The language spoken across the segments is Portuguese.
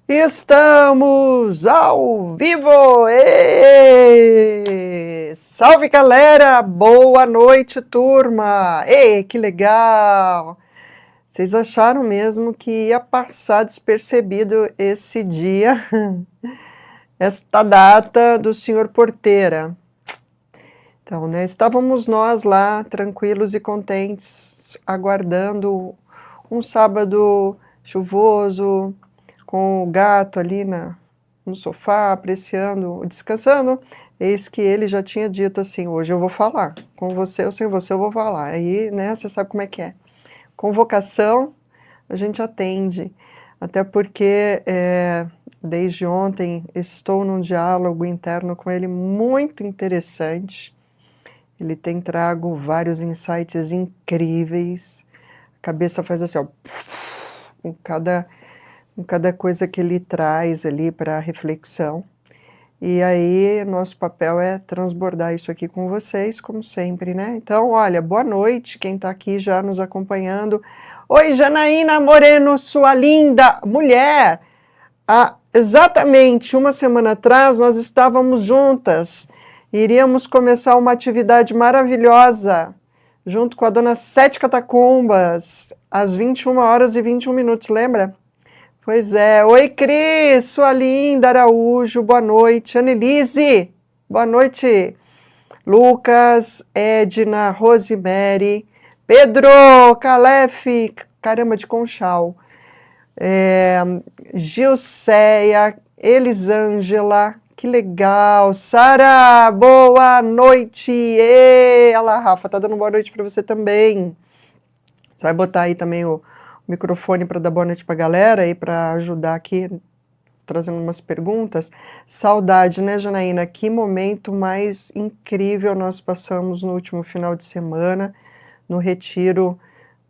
Estamos ao vivo! Êêê! Salve, galera! Boa noite, turma! Ei, que legal! Vocês acharam mesmo que ia passar despercebido esse dia, esta data do senhor Porteira? Então, né, estávamos nós lá, tranquilos e contentes, aguardando um sábado chuvoso, com o gato ali no sofá, apreciando, descansando. Eis que ele já tinha dito assim: hoje eu vou falar, com você ou sem você eu vou falar. Aí, né, você sabe como é que é. Convocação, a gente atende, até porque desde ontem estou num diálogo interno com ele muito interessante. Ele tem trago vários insights incríveis, a cabeça faz assim, ó, com cada coisa que ele traz ali para reflexão. E aí, nosso papel é transbordar isso aqui com vocês, como sempre, né? Então, olha, boa noite, quem está aqui já nos acompanhando. Oi, Janaína Moreno, sua linda mulher! Há exatamente uma semana atrás, nós estávamos juntas. Iríamos começar uma atividade maravilhosa, junto com a dona Sete Catacumbas, às 21h21, lembra? Pois é. Oi, Cris, sua linda, Araújo, boa noite. Annelise, boa noite. Lucas, Edna, Rosemary, Pedro, Calef, caramba, de Conchal. Gilceia, Elisângela, que legal. Sara, boa noite. Olha, Rafa, tá dando boa noite para você também. Você vai botar aí também o microfone para dar boa noite para a galera e para ajudar aqui, trazendo umas perguntas. Saudade, né, Janaína? Que momento mais incrível nós passamos no último final de semana, no retiro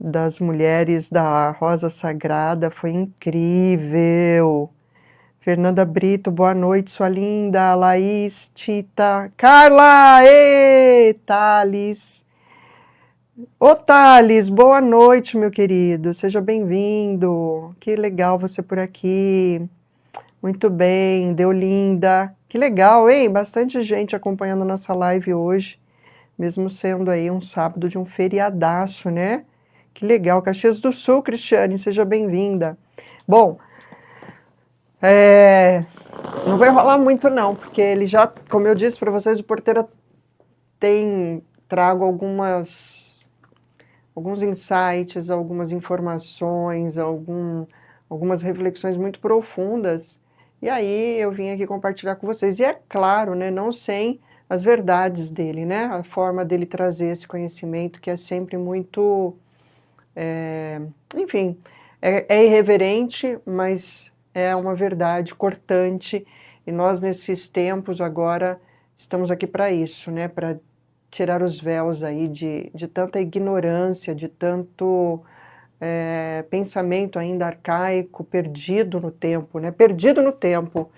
das mulheres da Rosa Sagrada. Foi incrível. Fernanda Brito, boa noite, sua linda. Laís, Tita, Carla, Thales. Ô, Thales, boa noite, meu querido, seja bem-vindo, que legal você por aqui, muito bem, Deolinda, que legal, hein, bastante gente acompanhando nossa live hoje, mesmo sendo aí um sábado de um feriadaço, né, que legal, Caxias do Sul, Cristiane, seja bem-vinda. Bom, não vai rolar muito não, porque ele já, como eu disse para vocês, o Porteira trago alguns insights, algumas informações, algumas reflexões muito profundas, e aí eu vim aqui compartilhar com vocês. E é claro, né, não sem as verdades dele, né, a forma dele trazer esse conhecimento que é sempre muito, enfim, é irreverente, mas é uma verdade cortante, e nós nesses tempos agora estamos aqui para isso, né, para tirar os véus aí de tanta ignorância, de tanto pensamento ainda arcaico, perdido no tempo, né? Perdido no tempo.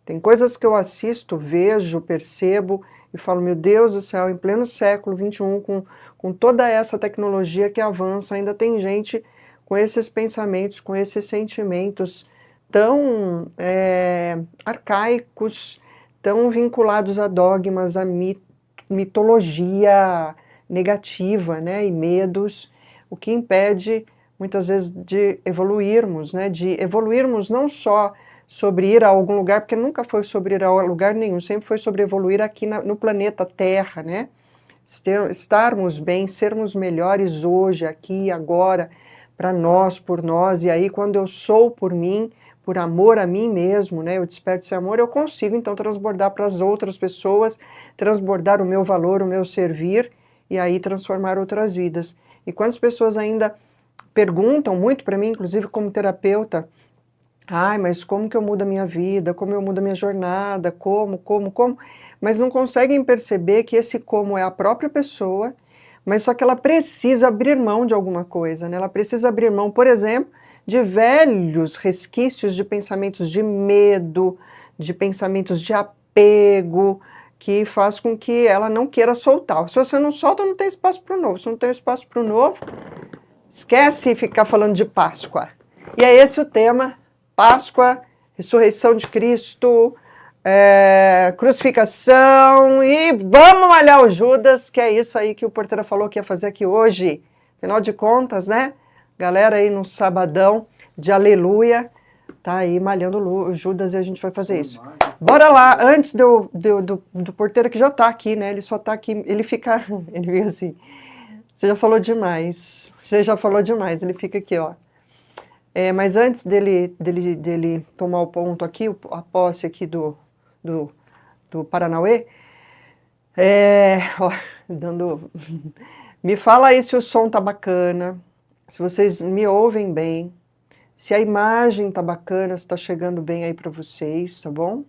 Tem coisas que eu assisto, vejo, percebo e falo, meu Deus do céu, em pleno século XXI, com toda essa tecnologia que avança, ainda tem gente com esses pensamentos, com esses sentimentos tão arcaicos, tão vinculados a dogmas, a mitologia negativa, né, e medos, o que impede muitas vezes de evoluirmos, né, não só sobre ir a algum lugar, porque nunca foi sobre ir a lugar nenhum, sempre foi sobre evoluir aqui no planeta Terra, né, estarmos bem, sermos melhores hoje, aqui e agora, para nós, por nós, e aí quando eu sou por mim, por amor a mim mesmo, né, eu desperto esse amor, eu consigo então transbordar para as outras pessoas, transbordar o meu valor, o meu servir, e aí transformar outras vidas. E quantas pessoas ainda perguntam muito para mim, inclusive como terapeuta, ai, mas como que eu mudo a minha vida, como eu mudo a minha jornada, como, mas não conseguem perceber que esse como é a própria pessoa, mas só que ela precisa abrir mão de alguma coisa, né? Ela precisa abrir mão, por exemplo, de velhos resquícios de pensamentos de medo, de pensamentos de apego, que faz com que ela não queira soltar. Se você não solta, não tem espaço para o novo. Se não tem espaço para o novo, esquece ficar falando de Páscoa. E é esse o tema, Páscoa, ressurreição de Cristo, crucificação, e vamos malhar o Judas, que é isso aí que o Porteira falou que ia fazer aqui hoje. Afinal de contas, né? Galera aí no sabadão de aleluia, tá aí malhando o Judas e a gente vai fazer isso. Bora lá, antes do Porteira, que já tá aqui, né? Ele só tá aqui, ele fica assim, você já falou demais, ele fica aqui, ó. Mas antes dele tomar o ponto aqui, a posse aqui do Paranauê, me fala aí se o som tá bacana, se vocês me ouvem bem, se a imagem tá bacana, se tá chegando bem aí para vocês, tá bom?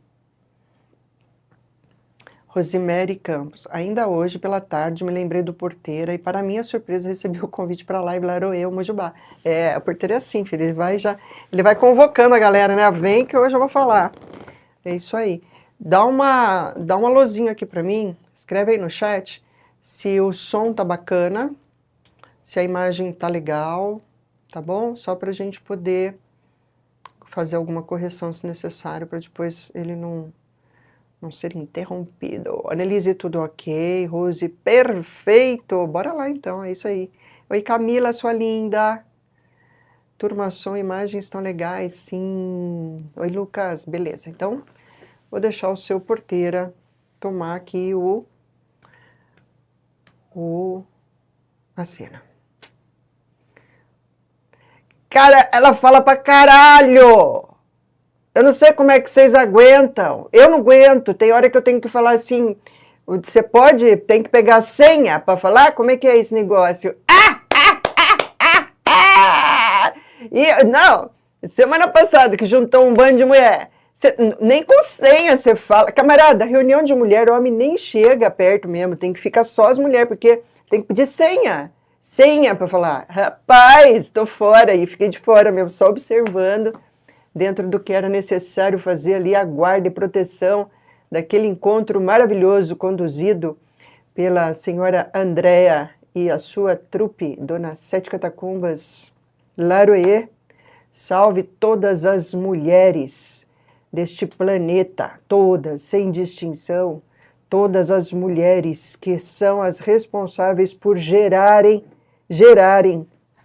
Rosemary Campos, ainda hoje pela tarde me lembrei do Porteira e para minha surpresa recebi o convite para a live Laroê, Mojubá. O Porteira é assim, filho, ele vai convocando a galera, né? Vem que hoje eu vou falar. É isso aí. Dá uma luzinha aqui para mim, escreve aí no chat se o som tá bacana, se a imagem tá legal, tá bom? Só para a gente poder fazer alguma correção se necessário, para depois ele não ser interrompido. Annelise, tudo ok. Rose, perfeito. Bora lá então, é isso aí. Oi Camila, sua linda. Turma, som e imagens estão legais, sim. Oi Lucas, beleza. Então, vou deixar o seu Porteira tomar aqui a cena. Cara, ela fala pra caralho! Eu não sei como é que vocês aguentam. Eu não aguento. Tem hora que eu tenho que falar assim, tem que pegar a senha para falar? Como é que é esse negócio? Não, semana passada que juntou um bando de mulher, nem com senha você fala. Camarada, reunião de mulher, o homem nem chega perto mesmo, tem que ficar só as mulheres, porque tem que pedir senha. Senha para falar. Rapaz, estou fora, e fiquei de fora mesmo, só observando, dentro do que era necessário fazer ali, a guarda e proteção daquele encontro maravilhoso conduzido pela senhora Andréa e a sua trupe, Dona Sete Catacumbas Laroê. Salve todas as mulheres deste planeta, todas, sem distinção, todas as mulheres que são as responsáveis por gerarem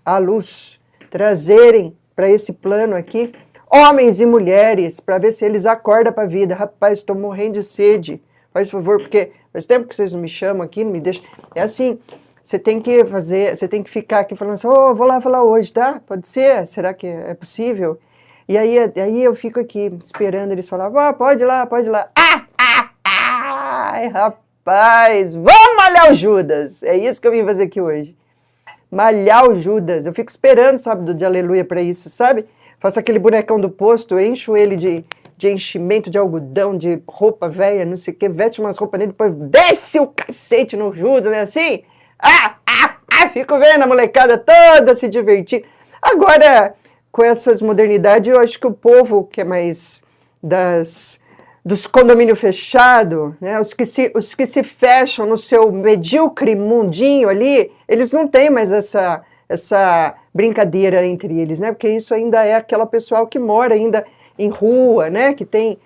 a luz, trazerem para esse plano aqui homens e mulheres, para ver se eles acordam para a vida. Rapaz, estou morrendo de sede. Faz favor, porque faz tempo que vocês não me chamam aqui, não me deixam. É assim, você tem que ficar aqui falando assim, vou lá falar hoje, tá? Pode ser? Será que é possível? E aí eu fico aqui esperando eles falar, pode ir lá. Ai, rapaz, vamos malhar o Judas. É isso que eu vim fazer aqui hoje. Malhar o Judas. Eu fico esperando sábado de aleluia para isso, sabe? Faço aquele bonecão do posto, encho ele de enchimento de algodão, de roupa velha, não sei o que, veste umas roupas nele, depois desce o cacete no Judas, né, assim? Fico vendo a molecada toda se divertir. Agora, com essas modernidades, eu acho que o povo que é mais dos condomínios fechados, né, os que se fecham no seu medíocre mundinho ali, eles não têm mais essa brincadeira entre eles, né? Porque isso ainda é aquela pessoal que mora ainda em rua, né? Que tem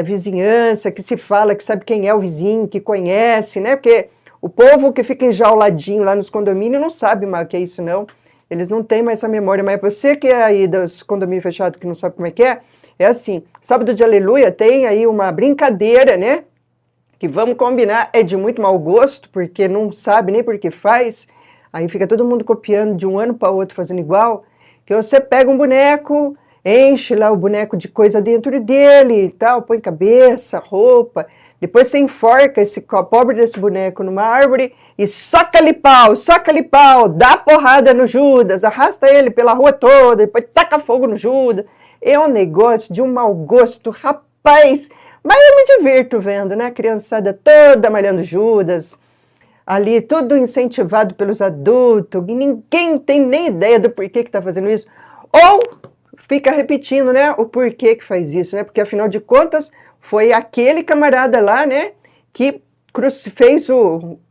vizinhança, que se fala, que sabe quem é o vizinho, que conhece, né? Porque o povo que fica enjauladinho lá nos condomínios não sabe mais o que é isso, não. Eles não têm mais essa memória. Mas você que é aí dos condomínios fechados, que não sabe como é assim, sábado de aleluia tem aí uma brincadeira, né? Que vamos combinar, é de muito mau gosto, porque não sabe nem por que faz. Aí fica todo mundo copiando de um ano para outro, fazendo igual, que você pega um boneco, enche lá o boneco de coisa dentro dele e tal, põe cabeça, roupa, depois você enforca a pobre desse boneco numa árvore e soca-lhe pau, dá porrada no Judas, arrasta ele pela rua toda, depois taca fogo no Judas. É um negócio de um mau gosto, rapaz, mas eu me divirto vendo, né, a criançada toda malhando Judas, ali, tudo incentivado pelos adultos, e ninguém tem nem ideia do porquê que está fazendo isso, ou fica repetindo, né, o porquê que faz isso, né, porque afinal de contas, foi aquele camarada lá, né, que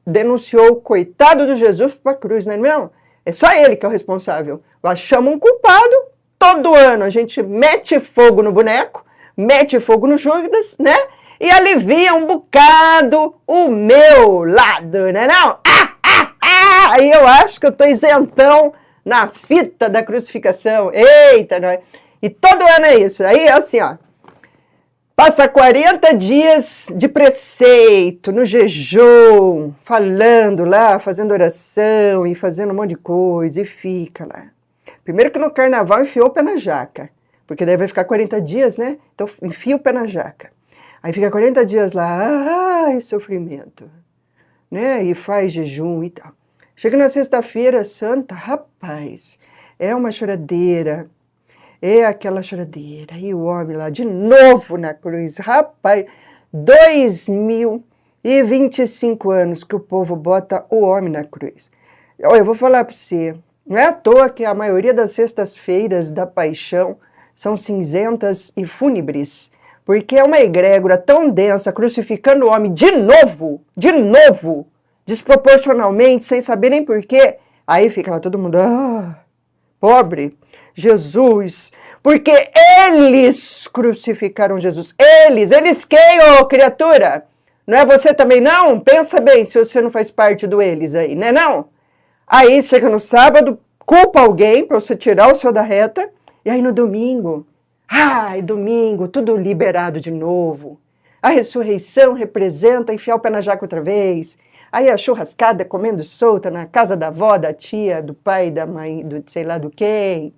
denunciou o coitado do Jesus para a cruz, né, não? É só ele que é o responsável. Chama um culpado, todo ano a gente mete fogo no boneco, mete fogo no Judas, né? E alivia um bocado o meu lado, né não? Aí eu acho que eu tô isentão na fita da crucificação. Eita, nós. E todo ano é isso. Aí, assim, ó. Passa 40 dias de preceito, no jejum, falando lá, fazendo oração e fazendo um monte de coisa, e fica lá. Primeiro que no carnaval enfiou o pé na jaca, porque daí vai ficar 40 dias, né? Então enfia o pé na jaca. Aí fica 40 dias lá, ai, sofrimento, né? E faz jejum e tal. Chega na sexta-feira santa, rapaz, é uma choradeira. É aquela choradeira. E o homem lá de novo na cruz. Rapaz, 2025 anos que o povo bota o homem na cruz. Olha, eu vou falar para você. Não é à toa que a maioria das sextas-feiras da paixão são cinzentas e fúnebres. Porque é uma egrégora tão densa, crucificando o homem de novo, desproporcionalmente, sem saber nem porquê. Aí fica lá todo mundo, pobre Jesus, porque eles crucificaram Jesus. Eles quem, ô criatura? Não é você também não? Pensa bem se você não faz parte do eles aí, né não? Aí chega no sábado, culpa alguém para você tirar o seu da reta, e aí no domingo, domingo, tudo liberado de novo. A ressurreição representa enfiar o pé na jaca outra vez. Aí a churrascada comendo solta na casa da avó, da tia, do pai, da mãe, do sei lá do quem.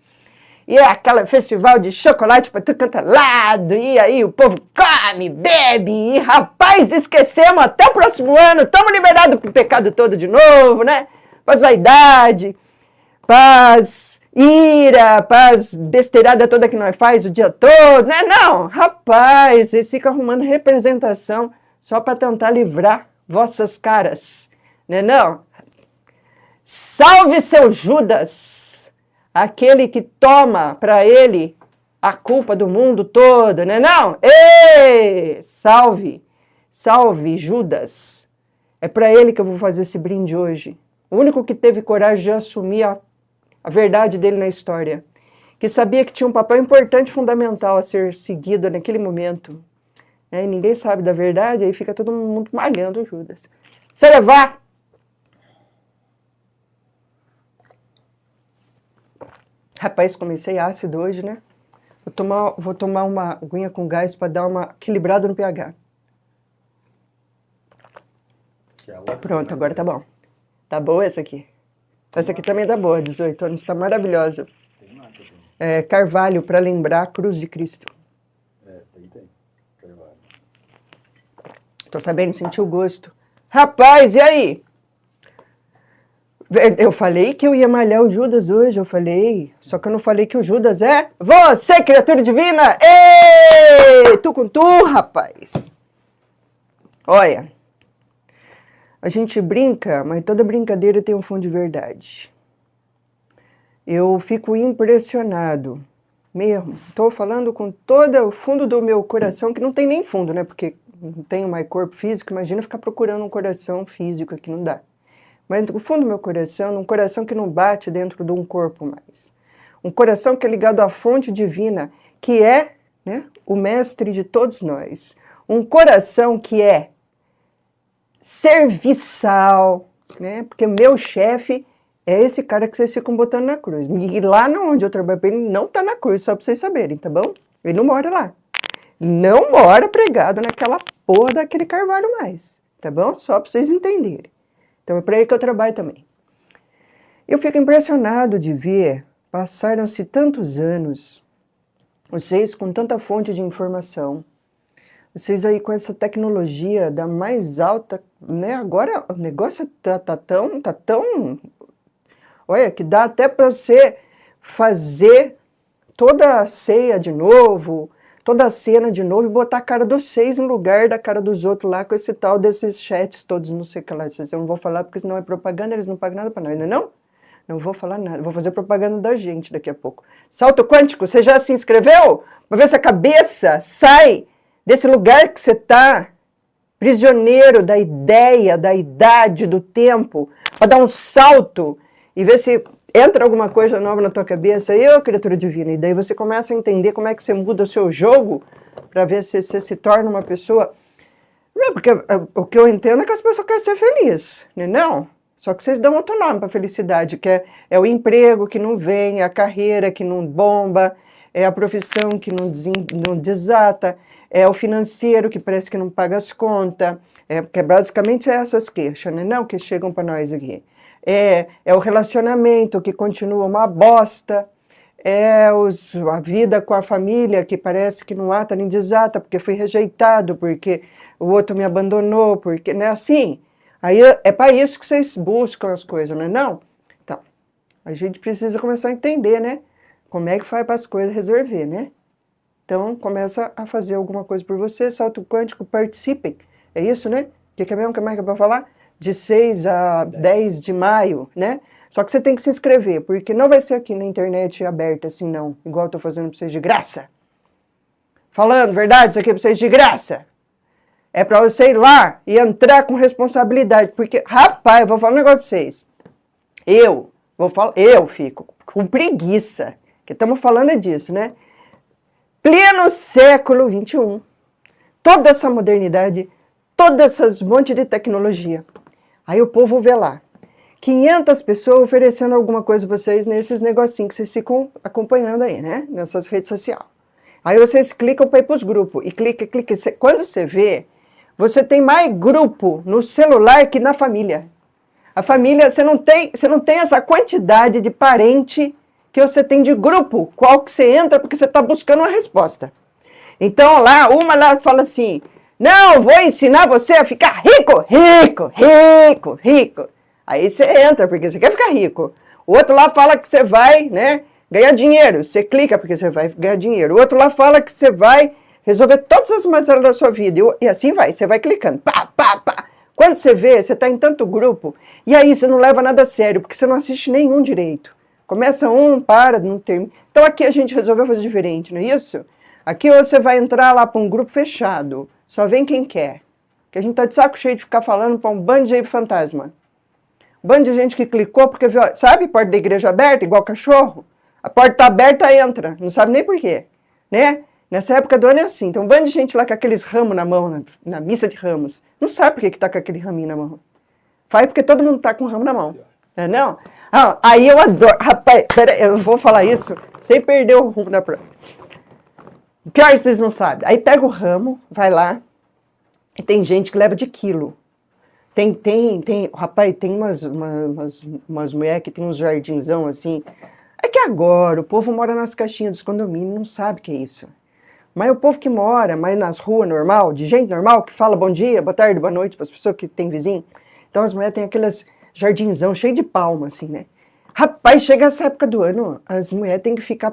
E é aquele festival de chocolate para tudo quanto é lado, e aí o povo come, bebe, e rapaz, esquecemos até o próximo ano, estamos liberados pro pecado todo de novo, né? Paz vaidade, paz ira, paz besteirada toda que nós faz o dia todo, né? Não, rapaz, eles ficam arrumando representação só para tentar livrar vossas caras, né não? Salve seu Judas! Aquele que toma para ele a culpa do mundo todo, né não? Ei, salve Judas. É para ele que eu vou fazer esse brinde hoje. O único que teve coragem de assumir a verdade dele na história. Que sabia que tinha um papel importante, fundamental a ser seguido naquele momento. E ninguém sabe da verdade, aí fica todo mundo malhando o Judas. Se levar! Rapaz, comecei ácido hoje, né? Vou tomar uma aguinha com gás para dar uma equilibrada no pH. Pronto, agora tá bom. Tá boa essa aqui. Essa aqui também tá boa, 18 anos, tá maravilhosa. É Carvalho, para lembrar a cruz de Cristo. Essa daí tem, Carvalho. Tô sabendo, senti o gosto. Rapaz, e aí? Eu falei que eu ia malhar o Judas hoje, eu falei. Só que eu não falei que o Judas é você, criatura divina! Ei! Tu com tu, rapaz! Olha, a gente brinca, mas toda brincadeira tem um fundo de verdade. Eu fico impressionado, mesmo. Estou falando com todo o fundo do meu coração, que não tem nem fundo, né? Porque não tenho mais corpo físico, imagina ficar procurando um coração físico aqui, não dá. Mas no fundo do meu coração, um coração que não bate dentro de um corpo mais. Um coração que é ligado à fonte divina, que é, né, o mestre de todos nós. Um coração que é serviçal, né? Porque meu chefe é esse cara que vocês ficam botando na cruz. E lá onde eu trabalho, ele não tá na cruz, só para vocês saberem, tá bom? Ele não mora lá. Não mora pregado naquela porra daquele carvalho mais, tá bom? Só para vocês entenderem. Então é para ele que eu trabalho também. Eu fico impressionado de ver, passaram-se tantos anos, vocês com tanta fonte de informação, vocês aí com essa tecnologia da mais alta, né? Agora o negócio tá tão, olha, que dá até para você fazer toda a ceia de novo, toda a cena de novo e botar a cara dos seis no lugar da cara dos outros lá com esse tal desses chats todos, não sei o que lá. Eu não vou falar porque senão é propaganda, eles não pagam nada para nós, não é não? Não vou falar nada, vou fazer propaganda da gente daqui a pouco. Salto quântico, você já se inscreveu? Para ver se a cabeça sai desse lugar que você está, prisioneiro da ideia, da idade, do tempo, para dar um salto e ver se entra alguma coisa nova na tua cabeça, criatura divina, e daí você começa a entender como é que você muda o seu jogo, para ver se você se torna uma pessoa... Não, porque o que eu entendo é que as pessoas querem ser felizes, né? Não. Só que vocês dão outro nome para felicidade, que é o emprego que não vem, é a carreira que não bomba, é a profissão que não desata, é o financeiro que parece que não paga as contas, porque basicamente é essas queixas, né? Não, que chegam para nós aqui. É o relacionamento que continua uma bosta, a vida com a família que parece que não ata nem desata, porque fui rejeitado, porque o outro me abandonou, porque não é assim. Aí é para isso que vocês buscam as coisas, não é não? Então, a gente precisa começar a entender, né? Como é que faz para as coisas resolver, né? Então, começa a fazer alguma coisa por você, salto quântico, participem. É isso, né? O que é mesmo que é para falar? De 6 a 10 de maio, né? Só que você tem que se inscrever, porque não vai ser aqui na internet aberta assim, não. Igual eu tô fazendo para vocês de graça. Falando verdade, isso aqui é para vocês de graça. É para você ir lá e entrar com responsabilidade. Porque, rapaz, eu vou falar um negócio para vocês. Eu fico com preguiça. Que estamos falando disso, né? Pleno século XXI. Toda essa modernidade, todas essas monte de tecnologia. Aí o povo vê lá. 500 pessoas oferecendo alguma coisa para vocês nesses negocinhos que vocês ficam acompanhando aí, né? Nessas redes sociais. Aí vocês clicam para ir para os grupos. E clica. Quando você vê, você tem mais grupo no celular que na família. A família, você não tem essa quantidade de parente que você tem de grupo, qual que você entra porque você está buscando uma resposta. Então uma lá fala assim, não, vou ensinar você a ficar rico. Aí você entra porque você quer ficar rico. O outro lá fala que você vai, né, ganhar dinheiro. Você clica porque você vai ganhar dinheiro. O outro lá fala que você vai resolver todas as mazelas da sua vida. E assim vai, você vai clicando. Pá. Quando você vê, você está em tanto grupo, e aí você não leva nada a sério, porque você não assiste nenhum direito. Começa para, não termina. Então aqui a gente resolveu fazer diferente, não é isso? Aqui você vai entrar lá para um grupo fechado, só vem quem quer. Que a gente está de saco cheio de ficar falando para um bando de fantasma. Um bando de gente que clicou porque viu, sabe, porta da igreja aberta, igual cachorro? A porta está aberta, entra, não sabe nem por quê, né? Nessa época do ano é assim, tem um bando de gente lá com aqueles ramos na mão, na missa de ramos. Não sabe por que está com aquele raminho na mão. Faz porque todo mundo está com o ramo na mão. Não é não? Aí eu adoro. Rapaz, pera, eu vou falar isso sem perder o rumo da prova. Pior que vocês não sabem. Aí pega o ramo, vai lá, e tem gente que leva de quilo. Rapaz, tem umas mulheres que tem uns jardinzão assim. É que agora o povo mora nas caixinhas dos condomínios, não sabe o que é isso. Mas o povo que mora, mas nas ruas normal, de gente normal, que fala bom dia, boa tarde, boa noite para as pessoas que têm vizinho. Então as mulheres têm aqueles jardinzão cheio de palma, assim, né? Rapaz, chega essa época do ano, as mulheres têm que ficar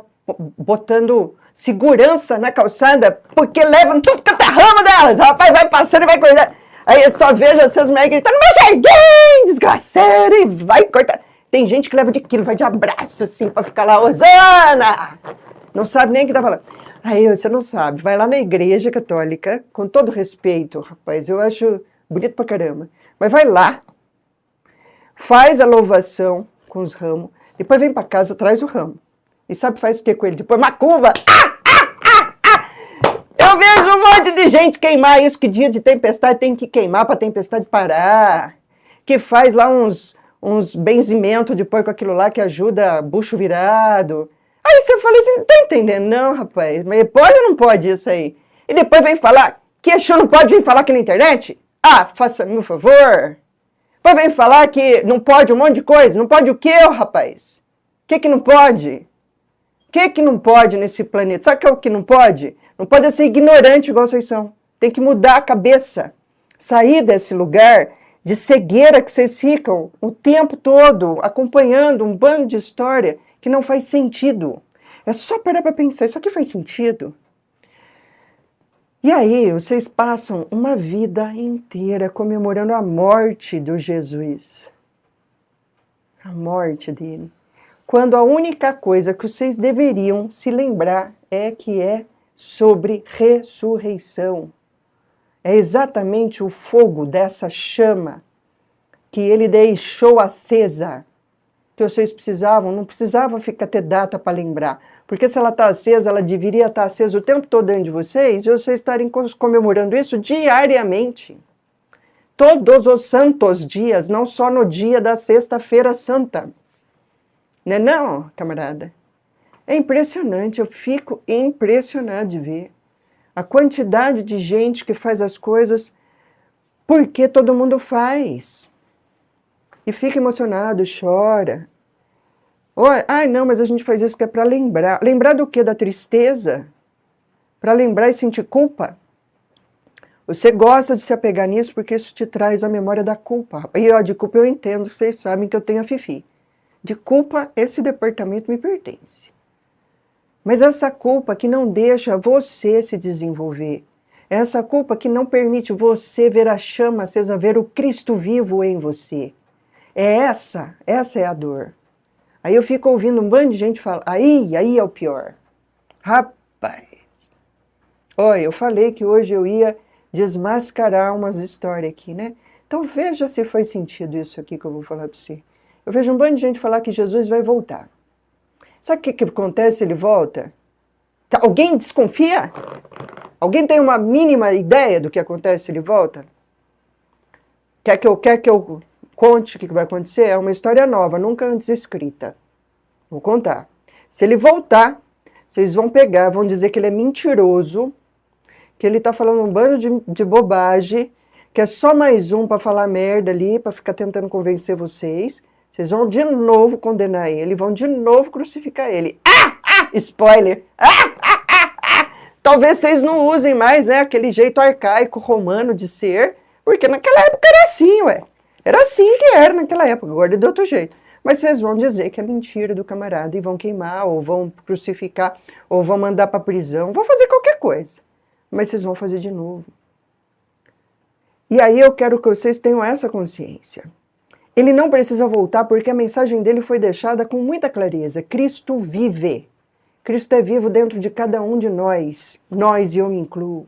botando segurança na calçada, porque levam tudo que é ramo delas. Rapaz, vai passando e vai cortando. Aí eu só vejo essas mulheres gritando, meu jardim, desgraceiro, e vai cortar. Tem gente que leva de quilo, vai de abraço, assim, para ficar lá, Osana! Não sabe nem o que tá falando. Aí você não sabe, vai lá na igreja católica, com todo respeito, rapaz, eu acho bonito pra caramba, mas vai lá, faz a louvação com os ramos, depois vem pra casa, traz o ramo. E sabe faz o que com ele? Depois macumba! Eu vejo um monte de gente queimar isso, que dia de tempestade tem que queimar pra tempestade parar, que faz lá uns benzimentos depois com aquilo lá que ajuda bucho virado. Aí você fala assim, não tá entendendo não, rapaz, mas pode ou não pode isso aí? E depois vem falar, que Exu não pode vir falar aqui na internet? Faça-me um favor. Depois vem falar que não pode um monte de coisa, não pode o quê, rapaz? O que não pode? O que não pode nesse planeta? Sabe o que não pode? Não pode ser ignorante igual vocês são. Tem que mudar a cabeça, sair desse lugar de cegueira que vocês ficam o tempo todo acompanhando um bando de história que não faz sentido. É só parar para pensar, isso aqui faz sentido? E aí, vocês passam uma vida inteira comemorando a morte do Jesus. A morte dele. Quando a única coisa que vocês deveriam se lembrar é sobre ressurreição. É exatamente o fogo dessa chama que ele deixou acesa, que vocês não precisavam ficar ter data para lembrar, Porque se ela está acesa, ela deveria estar acesa o tempo todo dentro de vocês, e vocês estarem comemorando isso diariamente. Todos os santos dias, não só no dia da Sexta-feira Santa. Não é não, camarada? É impressionante, eu fico impressionado de ver a quantidade de gente que faz as coisas porque todo mundo faz. E fica emocionado, chora. Ai, não, mas a gente faz isso que é para lembrar. Lembrar do quê? Da tristeza? Para lembrar e sentir culpa? Você gosta de se apegar nisso porque isso te traz a memória da culpa. E de culpa eu entendo, vocês sabem que eu tenho a Fifi. De culpa, esse departamento me pertence. Mas essa culpa que não deixa você se desenvolver, essa culpa que não permite você ver a chama acesa, ver o Cristo vivo em você, essa é a dor. Aí eu fico ouvindo um bando de gente falar, aí é o pior. Rapaz, olha, eu falei que hoje eu ia desmascarar umas histórias aqui, né? Então veja se faz sentido isso aqui que eu vou falar para você. Eu vejo um bando de gente falar que Jesus vai voltar. Sabe o que acontece se ele volta? Alguém desconfia? Alguém tem uma mínima ideia do que acontece se ele volta? Quer que eu conte o que vai acontecer? É uma história nova, nunca antes escrita. Vou contar. Se ele voltar, vocês vão pegar, vão dizer que ele é mentiroso, que ele está falando um bando de bobagem, que é só mais um para falar merda ali, para ficar tentando convencer vocês. Vocês vão de novo condenar ele, vão de novo crucificar ele. Spoiler! Talvez vocês não usem mais, né, aquele jeito arcaico romano de ser, porque naquela época era assim, ué. Era assim que era naquela época, agora é de outro jeito. Mas vocês vão dizer que é mentira do camarada e vão queimar, ou vão crucificar, ou vão mandar para prisão, vão fazer qualquer coisa. Mas vocês vão fazer de novo. E aí eu quero que vocês tenham essa consciência. Ele não precisa voltar porque a mensagem dele foi deixada com muita clareza. Cristo vive. Cristo é vivo dentro de cada um de nós. Nós, e eu me incluo.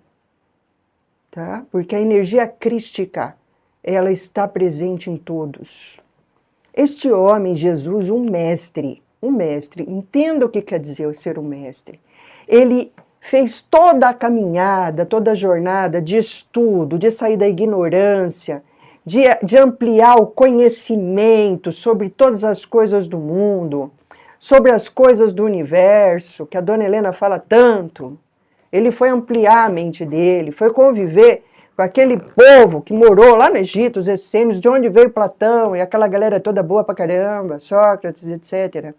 Tá? Porque a energia crística, ela está presente em todos. Este homem, Jesus, um mestre, entenda o que quer dizer ser um mestre. Ele fez toda a caminhada, toda a jornada de estudo, de sair da ignorância, de ampliar o conhecimento sobre todas as coisas do mundo, sobre as coisas do universo, que a dona Helena fala tanto. Ele foi ampliar a mente dele, foi conviver com aquele povo que morou lá no Egito, os essênios, de onde veio Platão e aquela galera toda boa pra caramba, Sócrates, etc.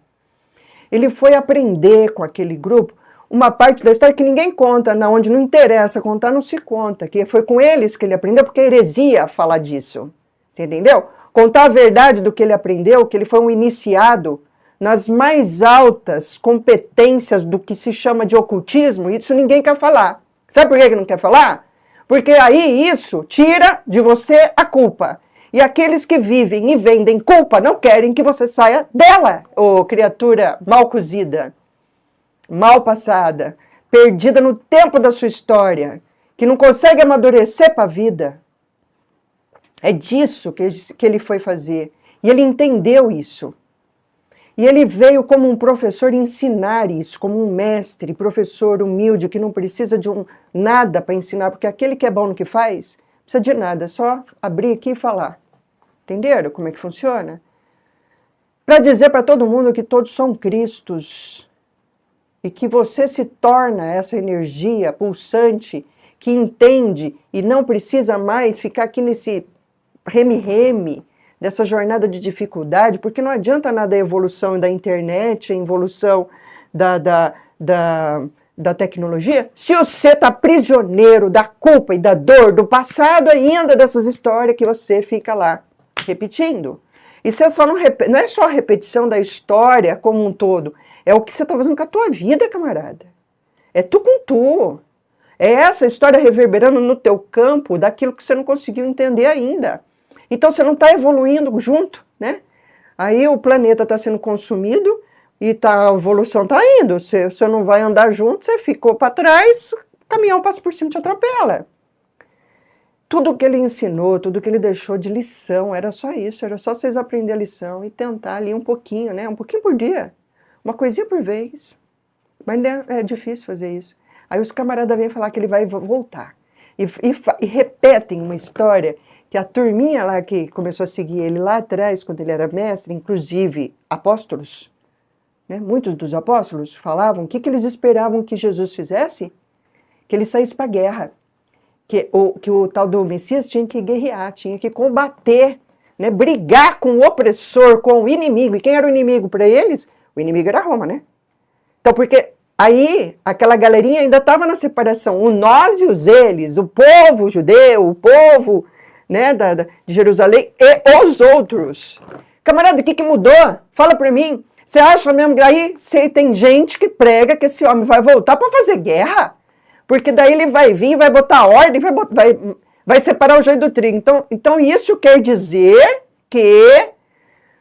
Ele foi aprender com aquele grupo uma parte da história que ninguém conta, onde não interessa contar, não se conta, que foi com eles que ele aprendeu, porque é heresia falar disso, você entendeu? Contar a verdade do que ele aprendeu, que ele foi um iniciado nas mais altas competências do que se chama de ocultismo, isso ninguém quer falar. Sabe por que não quer falar? Porque aí isso tira de você a culpa. E aqueles que vivem e vendem culpa não querem que você saia dela, ô criatura mal cozida, mal passada, perdida no tempo da sua história, que não consegue amadurecer para a vida. É disso que ele foi fazer. E ele entendeu isso. E ele veio como um professor ensinar isso, como um mestre, professor humilde, que não precisa de nada para ensinar, porque aquele que é bom no que faz, não precisa de nada, é só abrir aqui e falar. Entenderam como é que funciona? Para dizer para todo mundo que todos são Cristos, e que você se torna essa energia pulsante que entende e não precisa mais ficar aqui nesse reme-reme dessa jornada de dificuldade, porque não adianta nada a evolução da internet, a evolução da tecnologia, se você está prisioneiro da culpa e da dor do passado ainda, dessas histórias que você fica lá repetindo. Isso é só não é só a repetição da história como um todo, é o que você está fazendo com a tua vida, camarada. É tu com tu. É essa história reverberando no teu campo daquilo que você não conseguiu entender ainda. Então você não está evoluindo junto, né? Aí o planeta está sendo consumido e a evolução está indo. Você não vai andar junto, você ficou para trás, o caminhão passa por cima e te atropela. Tudo que ele ensinou, tudo que ele deixou de lição, era só isso. Era só vocês aprenderem a lição e tentar ali um pouquinho, né? Um pouquinho por dia. Uma coisinha por vez. Mas é difícil fazer isso. Aí os camaradas vêm falar que ele vai voltar. E repetem uma história que a turminha lá que começou a seguir ele lá atrás, quando ele era mestre, inclusive apóstolos, né, muitos dos apóstolos falavam, o que eles esperavam que Jesus fizesse? Que ele saísse para a guerra. Que o tal do Messias tinha que guerrear, tinha que combater, né, brigar com o opressor, com o inimigo. E quem era o inimigo para eles? O inimigo era Roma, né? Então, porque aí aquela galerinha ainda estava na separação, o nós e os eles, o povo judeu, o povo, né, de Jerusalém e os outros. Camarada, o que mudou? Fala para mim. Você acha mesmo que aí tem gente que prega que esse homem vai voltar para fazer guerra? Porque daí ele vai vir, vai botar ordem, vai separar o joio do trigo. Então isso quer dizer que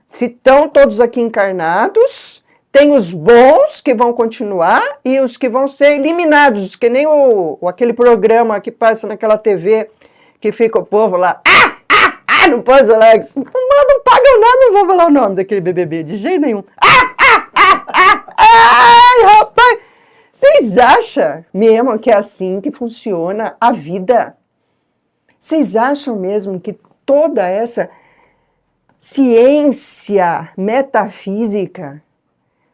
se estão todos aqui encarnados, tem os bons que vão continuar e os que vão ser eliminados, que nem aquele programa que passa naquela TV que fica o povo lá, não posso falar, não pagam nada, não vou falar o nome daquele BBB, de jeito nenhum. Ai, rapaz, vocês acham mesmo que é assim que funciona a vida? Vocês acham mesmo que toda essa ciência metafísica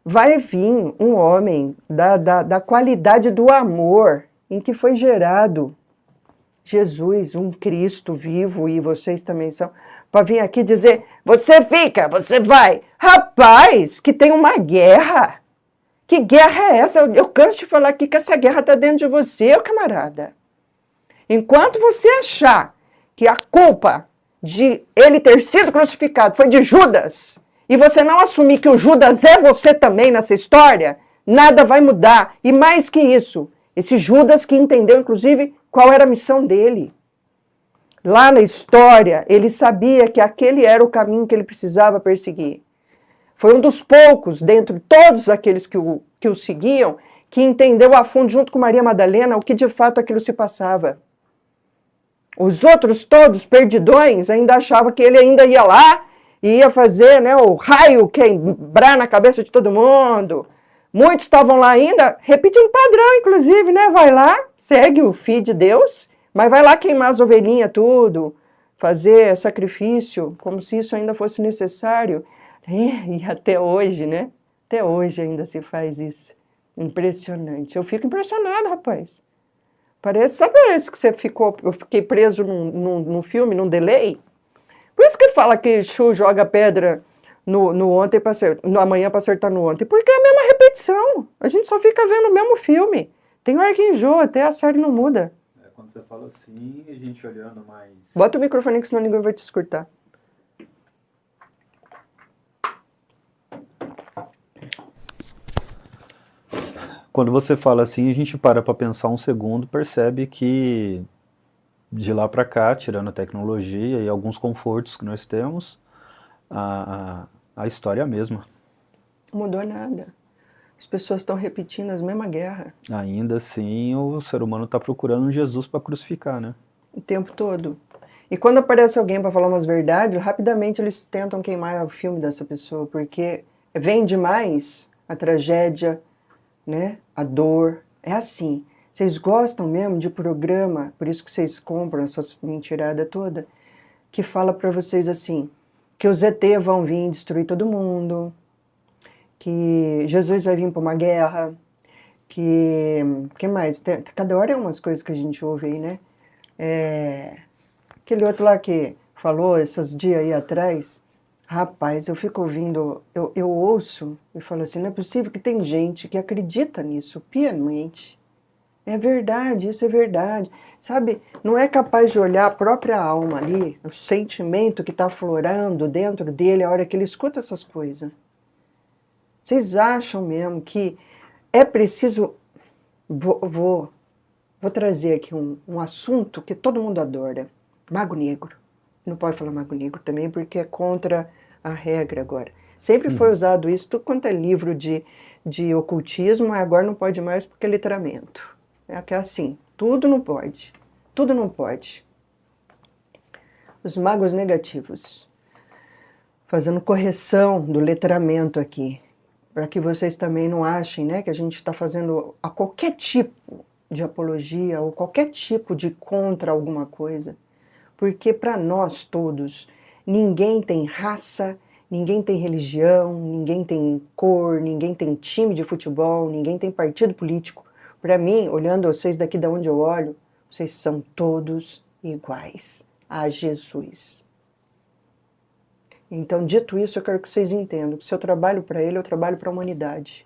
vai vir um homem da qualidade do amor em que foi gerado Jesus, um Cristo vivo, e vocês também são, para vir aqui dizer, você fica, você vai. Rapaz, que tem uma guerra. Que guerra é essa? Eu canso de falar aqui que essa guerra está dentro de você, camarada. Enquanto você achar que a culpa de ele ter sido crucificado foi de Judas, e você não assumir que o Judas é você também nessa história, nada vai mudar. E mais que isso, esse Judas que entendeu, inclusive, qual era a missão dele. Lá na história, ele sabia que aquele era o caminho que ele precisava perseguir. Foi um dos poucos, dentre todos aqueles que o seguiam, que entendeu a fundo, junto com Maria Madalena, o que de fato aquilo se passava. Os outros todos, perdidões, ainda achavam que ele ainda ia lá e ia fazer, né, o raio quebrar na cabeça de todo mundo. Muitos estavam lá ainda, repetindo padrão, inclusive, né? Vai lá, segue o filho de Deus, mas vai lá queimar as ovelhinhas tudo, fazer sacrifício, como se isso ainda fosse necessário. E até hoje, né? Até hoje ainda se faz isso. Impressionante. Eu fico impressionado, rapaz. Sabe que eu fiquei preso num filme, num delay? Por isso que fala que Exu joga pedra no amanhã para acertar no ontem. Porque é a mesma repetição. A gente só fica vendo o mesmo filme. Tem hora que enjoa, até a série não muda. Quando você fala assim, a gente olhando mais... Bota o microfone que senão ninguém vai te escutar. Quando você fala assim, a gente para pensar um segundo, percebe que de lá para cá, tirando a tecnologia e alguns confortos que nós temos, a história é a mesma. Não mudou nada. As pessoas estão repetindo as mesmas guerras. Ainda assim, o ser humano está procurando um Jesus para crucificar, né? O tempo todo. E quando aparece alguém para falar umas verdades, rapidamente eles tentam queimar o filme dessa pessoa, porque vem demais a tragédia, né? A dor. É assim. Vocês gostam mesmo de programa, por isso que vocês compram essas mentiradas todas, que fala para vocês assim, que os ET vão vir destruir todo mundo, que Jesus vai vir para uma guerra, que mais? Cada hora é umas coisas que a gente ouve aí, né? Aquele outro lá que falou esses dias aí atrás, rapaz, eu fico ouvindo, eu ouço e falo assim, não é possível que tem gente que acredita nisso piamente. É verdade, isso é verdade. Sabe, não é capaz de olhar a própria alma ali, o sentimento que está aflorando dentro dele a hora que ele escuta essas coisas. Vocês acham mesmo que é preciso... Vou trazer aqui um assunto que todo mundo adora. Mago Negro. Não pode falar Mago Negro também porque é contra a regra agora. Sempre foi usado isso, tudo quanto é livro de ocultismo, agora não pode mais porque é letramento. É que é assim, tudo não pode. Tudo não pode. Os magos negativos. Fazendo correção do letramento aqui. para que vocês também não achem, né, que a gente está fazendo a qualquer tipo de apologia ou qualquer tipo de contra alguma coisa, porque para nós todos, ninguém tem raça, ninguém tem religião, ninguém tem cor, ninguém tem time de futebol, ninguém tem partido político. Para mim, olhando vocês daqui de onde eu olho, vocês são todos iguais a Jesus. Então, dito isso, eu quero que vocês entendam que se eu trabalho para ele, eu trabalho para a humanidade.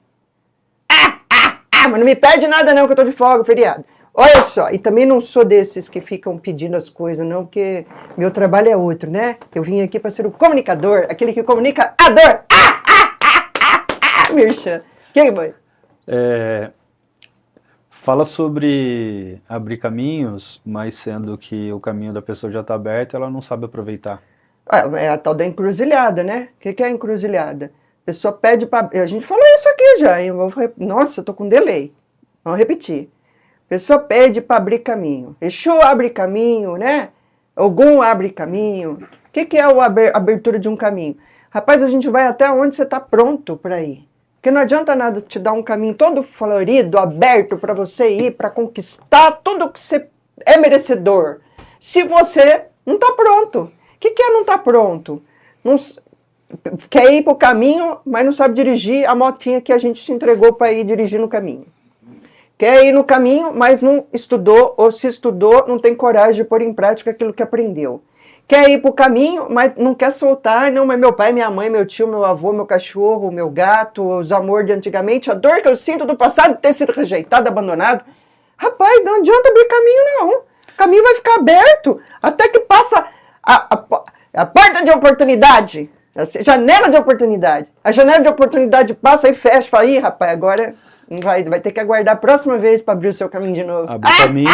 Mas não me pede nada não, que eu tô de folga, feriado. Olha só, e também não sou desses que ficam pedindo as coisas, não, porque meu trabalho é outro, né? Eu vim aqui para ser o comunicador, aquele que comunica a dor. Mirchan. Que foi? Fala sobre abrir caminhos, mas sendo que o caminho da pessoa já está aberto, ela não sabe aproveitar. É a tal da encruzilhada, né? O que é a encruzilhada? A pessoa pede para... A gente falou isso aqui já, hein? Nossa, eu tô com delay. Vamos repetir. A pessoa pede para abrir caminho. Exu abre caminho, né? Ogum abre caminho. O que é a abertura de um caminho? Rapaz, a gente vai até onde você está pronto para ir. Porque não adianta nada te dar um caminho todo florido, aberto para você ir, para conquistar tudo que você é merecedor, se você não está pronto. O que é não estar pronto? Não, quer ir para o caminho, mas não sabe dirigir a motinha que a gente te entregou para ir dirigir no caminho. Quer ir no caminho, mas não estudou, ou se estudou, não tem coragem de pôr em prática aquilo que aprendeu. Quer ir para o caminho, mas não quer soltar, não, mas meu pai, minha mãe, meu tio, meu avô, meu cachorro, meu gato, os amores de antigamente, a dor que eu sinto do passado de ter sido rejeitado, abandonado. Rapaz, não adianta abrir caminho, não. O caminho vai ficar aberto até que passa a porta de oportunidade, a janela de oportunidade. A janela de oportunidade passa e fecha, fala, ih, rapaz, agora vai ter que aguardar a próxima vez para abrir o seu caminho de novo. Abre o caminho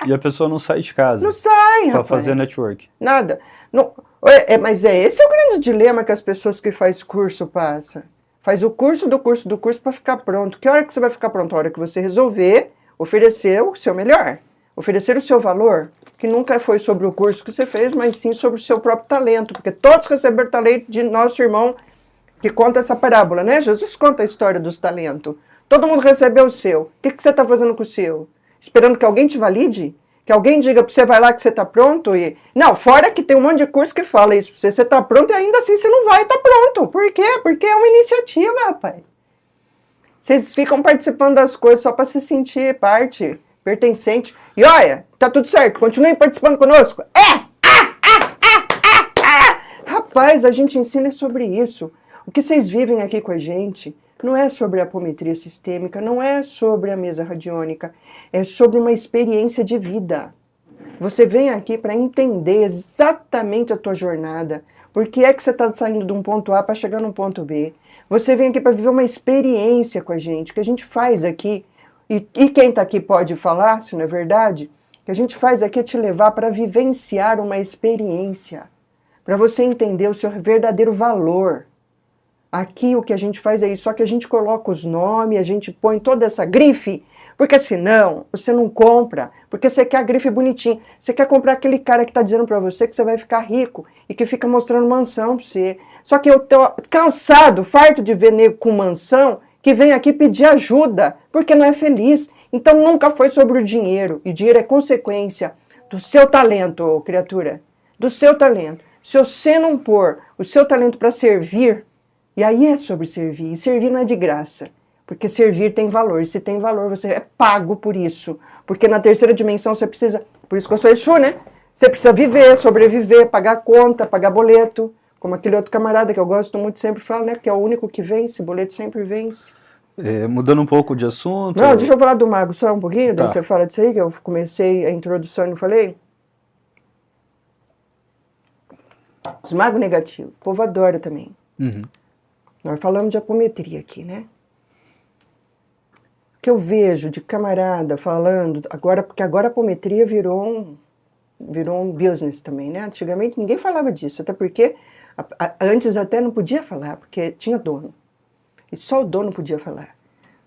e a pessoa não sai de casa. Não sai, para rapaz. fazer network. Nada. Não, mas esse é o grande dilema que as pessoas que fazem curso passam. Faz o curso do curso do curso para ficar pronto. Que hora que você vai ficar pronto? A hora que você resolver oferecer o seu melhor. Oferecer o seu valor, que nunca foi sobre o curso que você fez, mas sim sobre o seu próprio talento. Porque todos receberam talento de nosso irmão que conta essa parábola, né? Jesus conta a história dos talentos. Todo mundo recebeu o seu. O que você está fazendo com o seu? Esperando que alguém te valide? Que alguém diga para você, vai lá que você está pronto? Não, fora que tem um monte de curso que fala isso para você. Você está pronto e ainda assim você não vai estar pronto. Por quê? Porque é uma iniciativa, rapaz. Vocês ficam participando das coisas só para se sentir parte, pertencente. E olha, tá tudo certo, continuem participando conosco. Rapaz, a gente ensina sobre isso. O que vocês vivem aqui com a gente não é sobre a apometria sistêmica, não é sobre a mesa radiônica, é sobre uma experiência de vida. Você vem aqui para entender exatamente a tua jornada, por que é que você está saindo de um ponto A para chegar num ponto B. Você vem aqui para viver uma experiência com a gente, que a gente faz aqui, e quem está aqui pode falar, se não é verdade, que a gente faz aqui é te levar para vivenciar uma experiência, para você entender o seu verdadeiro valor. Aqui o que a gente faz é isso, só que a gente coloca os nomes, a gente põe toda essa grife, porque senão você não compra, porque você quer a grife bonitinha, você quer comprar aquele cara que está dizendo para você que você vai ficar rico e que fica mostrando mansão para você. Só que eu tô cansado, farto de ver nego com mansão que vem aqui pedir ajuda, porque não é feliz. Então nunca foi sobre o dinheiro, e dinheiro é consequência do seu talento, criatura, do seu talento. Se você não pôr o seu talento para servir, e aí é sobre servir, e servir não é de graça, porque servir tem valor, e se tem valor você é pago por isso, porque na terceira dimensão você precisa, por isso que eu sou Exu, né? Você precisa viver, sobreviver, pagar conta, pagar boleto, como aquele outro camarada que eu gosto muito, sempre fala, né? Que é o único que vence, boleto sempre vence. Mudando um pouco de assunto... Não, deixa eu falar do mago só um pouquinho, Tá. daí você fala disso aí, que eu comecei a introdução e não falei. Os magos negativos, o povo adora também. Uhum. Nós falamos de apometria aqui, né? O que eu vejo de camarada falando, agora, porque agora a apometria virou um business também, né? Antigamente ninguém falava disso, até porque antes até não podia falar, porque tinha dono. E só o dono podia falar.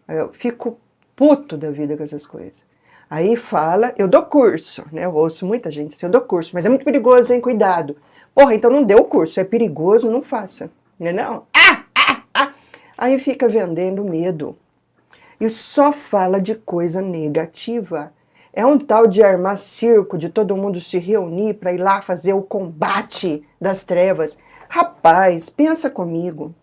Eu fico puto da vida com essas coisas. Aí fala, eu dou curso, né? Eu ouço muita gente assim, eu dou curso, mas é muito perigoso, hein? Cuidado. Porra, então não dê o curso, é perigoso, não faça. Não é não? Aí fica vendendo medo. E só fala de coisa negativa. É um tal de armar circo, de todo mundo se reunir para ir lá fazer o combate das trevas. Rapaz, pensa comigo.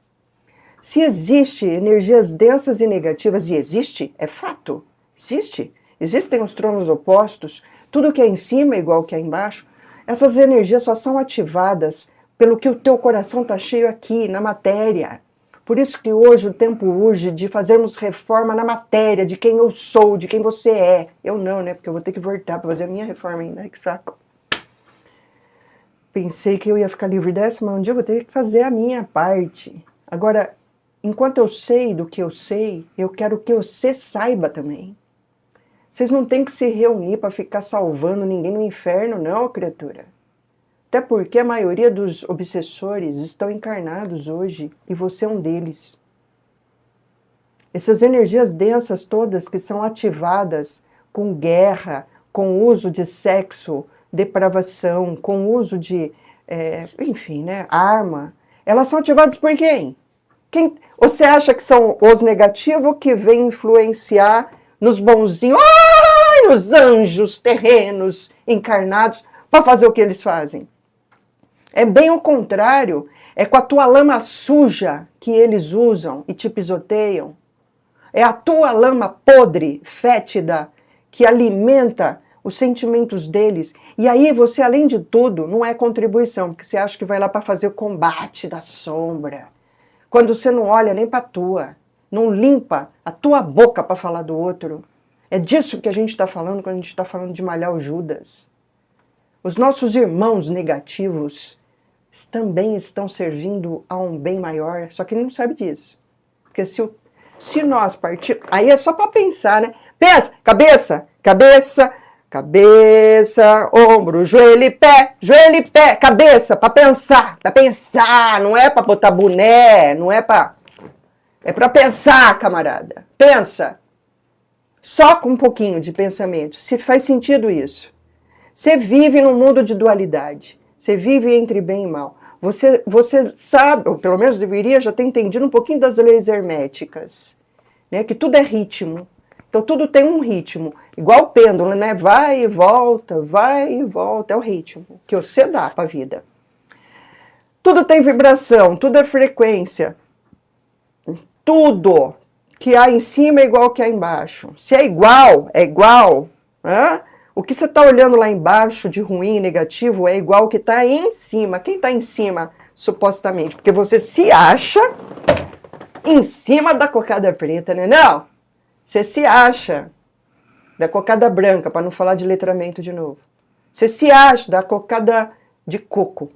Se existe energias densas e negativas, e existe, é fato, existe. Existem os tronos opostos, tudo que é em cima é igual que é embaixo. Essas energias só são ativadas pelo que o teu coração está cheio aqui, na matéria. Por isso que hoje o tempo urge de fazermos reforma na matéria, de quem eu sou, de quem você é. Eu não, né? Porque eu vou ter que voltar para fazer a minha reforma ainda, que saco. Pensei que eu ia ficar livre dessa, mas um dia eu vou ter que fazer a minha parte. Agora, enquanto eu sei do que eu sei, eu quero que você saiba também. Vocês não têm que se reunir para ficar salvando ninguém no inferno, não, criatura. Até porque a maioria dos obsessores estão encarnados hoje e você é um deles. Essas energias densas todas que são ativadas com guerra, com uso de sexo, depravação, com uso de, enfim, né, arma, elas são ativadas por quem? Você acha que são os negativos que vêm influenciar nos bonzinhos, nos anjos terrenos encarnados, para fazer o que eles fazem? É bem o contrário, é com a tua lama suja que eles usam e te pisoteiam. É a tua lama podre, fétida, que alimenta os sentimentos deles. E aí você, além de tudo, não é contribuição, porque você acha que vai lá para fazer o combate da sombra. Quando você não olha nem para a tua, não limpa a tua boca para falar do outro. É disso que a gente está falando quando a gente está falando de malhar o Judas. Os nossos irmãos negativos também estão servindo a um bem maior, só que ele não sabe disso. Porque se nós partirmos... Aí é só para pensar, né? Pensa, cabeça, cabeça, cabeça, ombro, joelho e pé, cabeça, para pensar, não é para botar boné, não é para... É para pensar, camarada. Pensa. Só com um pouquinho de pensamento. Se faz sentido isso. Você vive num mundo de dualidade. Você vive entre bem e mal. Você sabe, ou pelo menos deveria já ter entendido um pouquinho das leis herméticas, né? Que tudo é ritmo. Então tudo tem um ritmo. Igual o pêndulo, né? Vai e volta, é o ritmo que você dá para a vida. Tudo tem vibração, tudo é frequência. Tudo que há em cima é igual que há embaixo. Se é igual, é igual. Hã? O que você está olhando lá embaixo de ruim e negativo é igual ao que está em cima. Quem está em cima, supostamente? Porque você se acha em cima da cocada preta, né? Não! Você se acha da cocada branca, para não falar de letramento de novo. Você se acha da cocada de coco.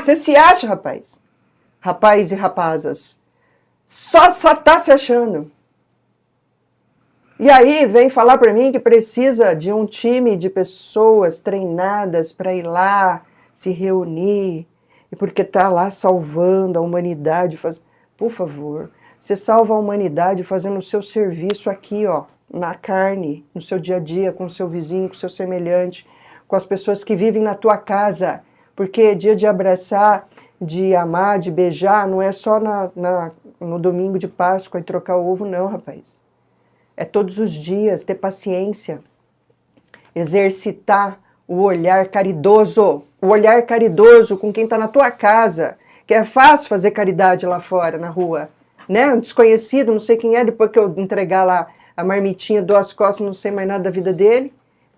Você se acha, rapaz. Rapaz e rapazas. Só está se achando. E aí vem falar para mim que precisa de um time de pessoas treinadas para ir lá se reunir, e porque está lá salvando a humanidade. Por favor, você salva a humanidade fazendo o seu serviço aqui, ó, na carne, no seu dia a dia, com o seu vizinho, com o seu semelhante, com as pessoas que vivem na tua casa. Porque dia de abraçar, de amar, de beijar, não é só no domingo de Páscoa e trocar o ovo, não, rapaz. É todos os dias, ter paciência, exercitar o olhar caridoso com quem está na tua casa, que é fácil fazer caridade lá fora, na rua, né? Um desconhecido, não sei quem é, depois que eu entregar lá a marmitinha, dou as costas, não sei mais nada da vida dele,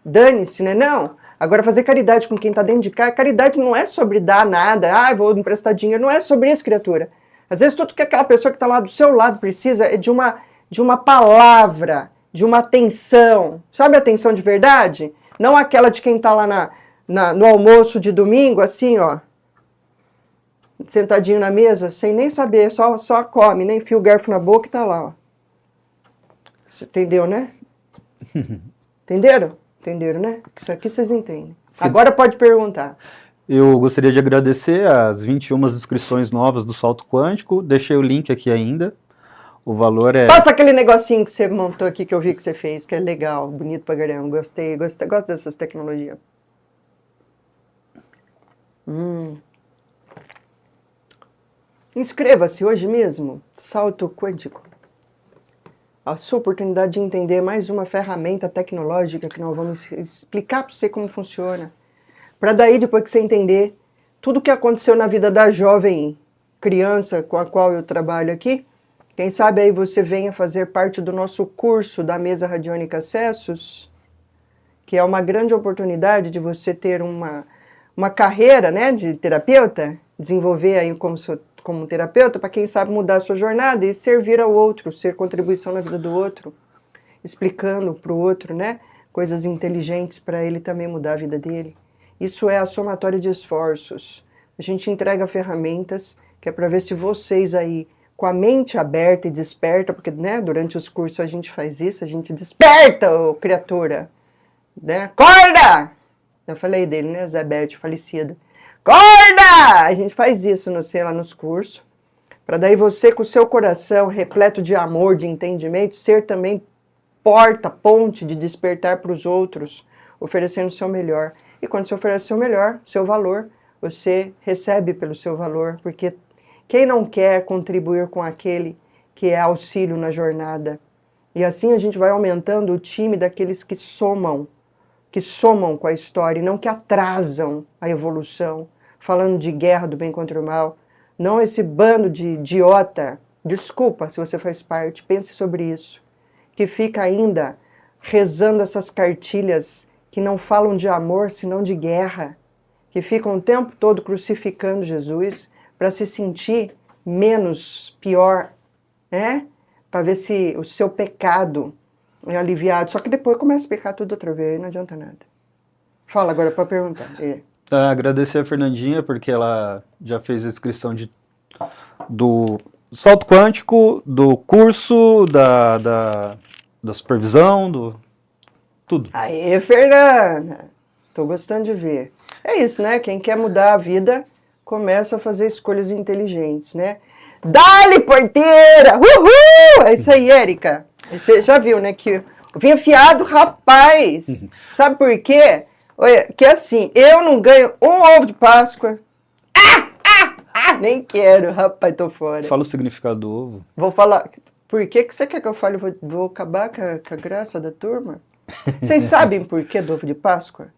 dane-se, né? Não. Agora, fazer caridade com quem está dentro de casa, caridade não é sobre dar nada, vou emprestar dinheiro, não é sobre isso, criatura. Às vezes tudo que aquela pessoa que está lá do seu lado precisa é de uma palavra, de uma atenção. Sabe a atenção de verdade? Não aquela de quem está lá no almoço de domingo, assim, ó, sentadinho na mesa, sem nem saber, só come, nem enfia o garfo na boca e está lá, ó. Você entendeu, né? Entenderam? Entenderam, né? Isso aqui vocês entendem. Sim. Agora pode perguntar. Eu gostaria de agradecer as 21 inscrições novas do Salto Quântico. Deixei o link aqui ainda. O valor é... Passa aquele negocinho que você montou aqui, que eu vi que você fez, que é legal, bonito pra caramba. Gosto dessas tecnologias. Inscreva-se hoje mesmo, Salto Quântico. A sua oportunidade de entender mais uma ferramenta tecnológica que nós vamos explicar para você como funciona. Para daí, depois que você entender tudo o que aconteceu na vida da jovem criança com a qual eu trabalho aqui, quem sabe aí você venha fazer parte do nosso curso da Mesa Radiônica Acessos, que é uma grande oportunidade de você ter uma carreira, né, de terapeuta, desenvolver aí como terapeuta, para quem sabe mudar a sua jornada e servir ao outro, ser contribuição na vida do outro, explicando para o outro, né, coisas inteligentes para ele também mudar a vida dele. Isso é a somatória de esforços. A gente entrega ferramentas que é para ver se vocês aí, com a mente aberta e desperta, porque, né, durante os cursos a gente faz isso, a gente desperta, ô criatura, né? Acorda! Eu falei dele, né, Zé Bete, falecida. Acorda! A gente faz isso, sei lá, nos cursos, para daí você, com o seu coração repleto de amor, de entendimento, ser também ponte de despertar para os outros, oferecendo o seu melhor. E quando você oferece o seu melhor, seu valor, você recebe pelo seu valor, porque quem não quer contribuir com aquele que é auxílio na jornada? E assim a gente vai aumentando o time daqueles que somam com a história e não que atrasam a evolução, falando de guerra do bem contra o mal. Não esse bando de idiota, desculpa se você faz parte, pense sobre isso, que fica ainda rezando essas cartilhas que não falam de amor, senão de guerra, que ficam o tempo todo crucificando Jesus para se sentir menos pior, né? Para ver se o seu pecado é aliviado. Só que depois começa a pecar tudo outra vez, não adianta nada. Fala agora para perguntar. Agradecer a Fernandinha, porque ela já fez a inscrição do Salto Quântico, do curso, da supervisão, tudo. Aê, Fernanda! Tô gostando de ver. É isso, né? Quem quer mudar a vida, começa a fazer escolhas inteligentes, né? Dale, porteira! Uhul! É isso aí, Érica. Você já viu, né? Que eu vim afiado, rapaz! Sabe por quê? Olha, que assim, eu não ganho um ovo de Páscoa. Nem quero, rapaz, tô fora. Fala o significado do ovo. Vou falar. Por que você quer que eu fale? Vou acabar com a graça da turma? Vocês sabem por que do ovo de Páscoa?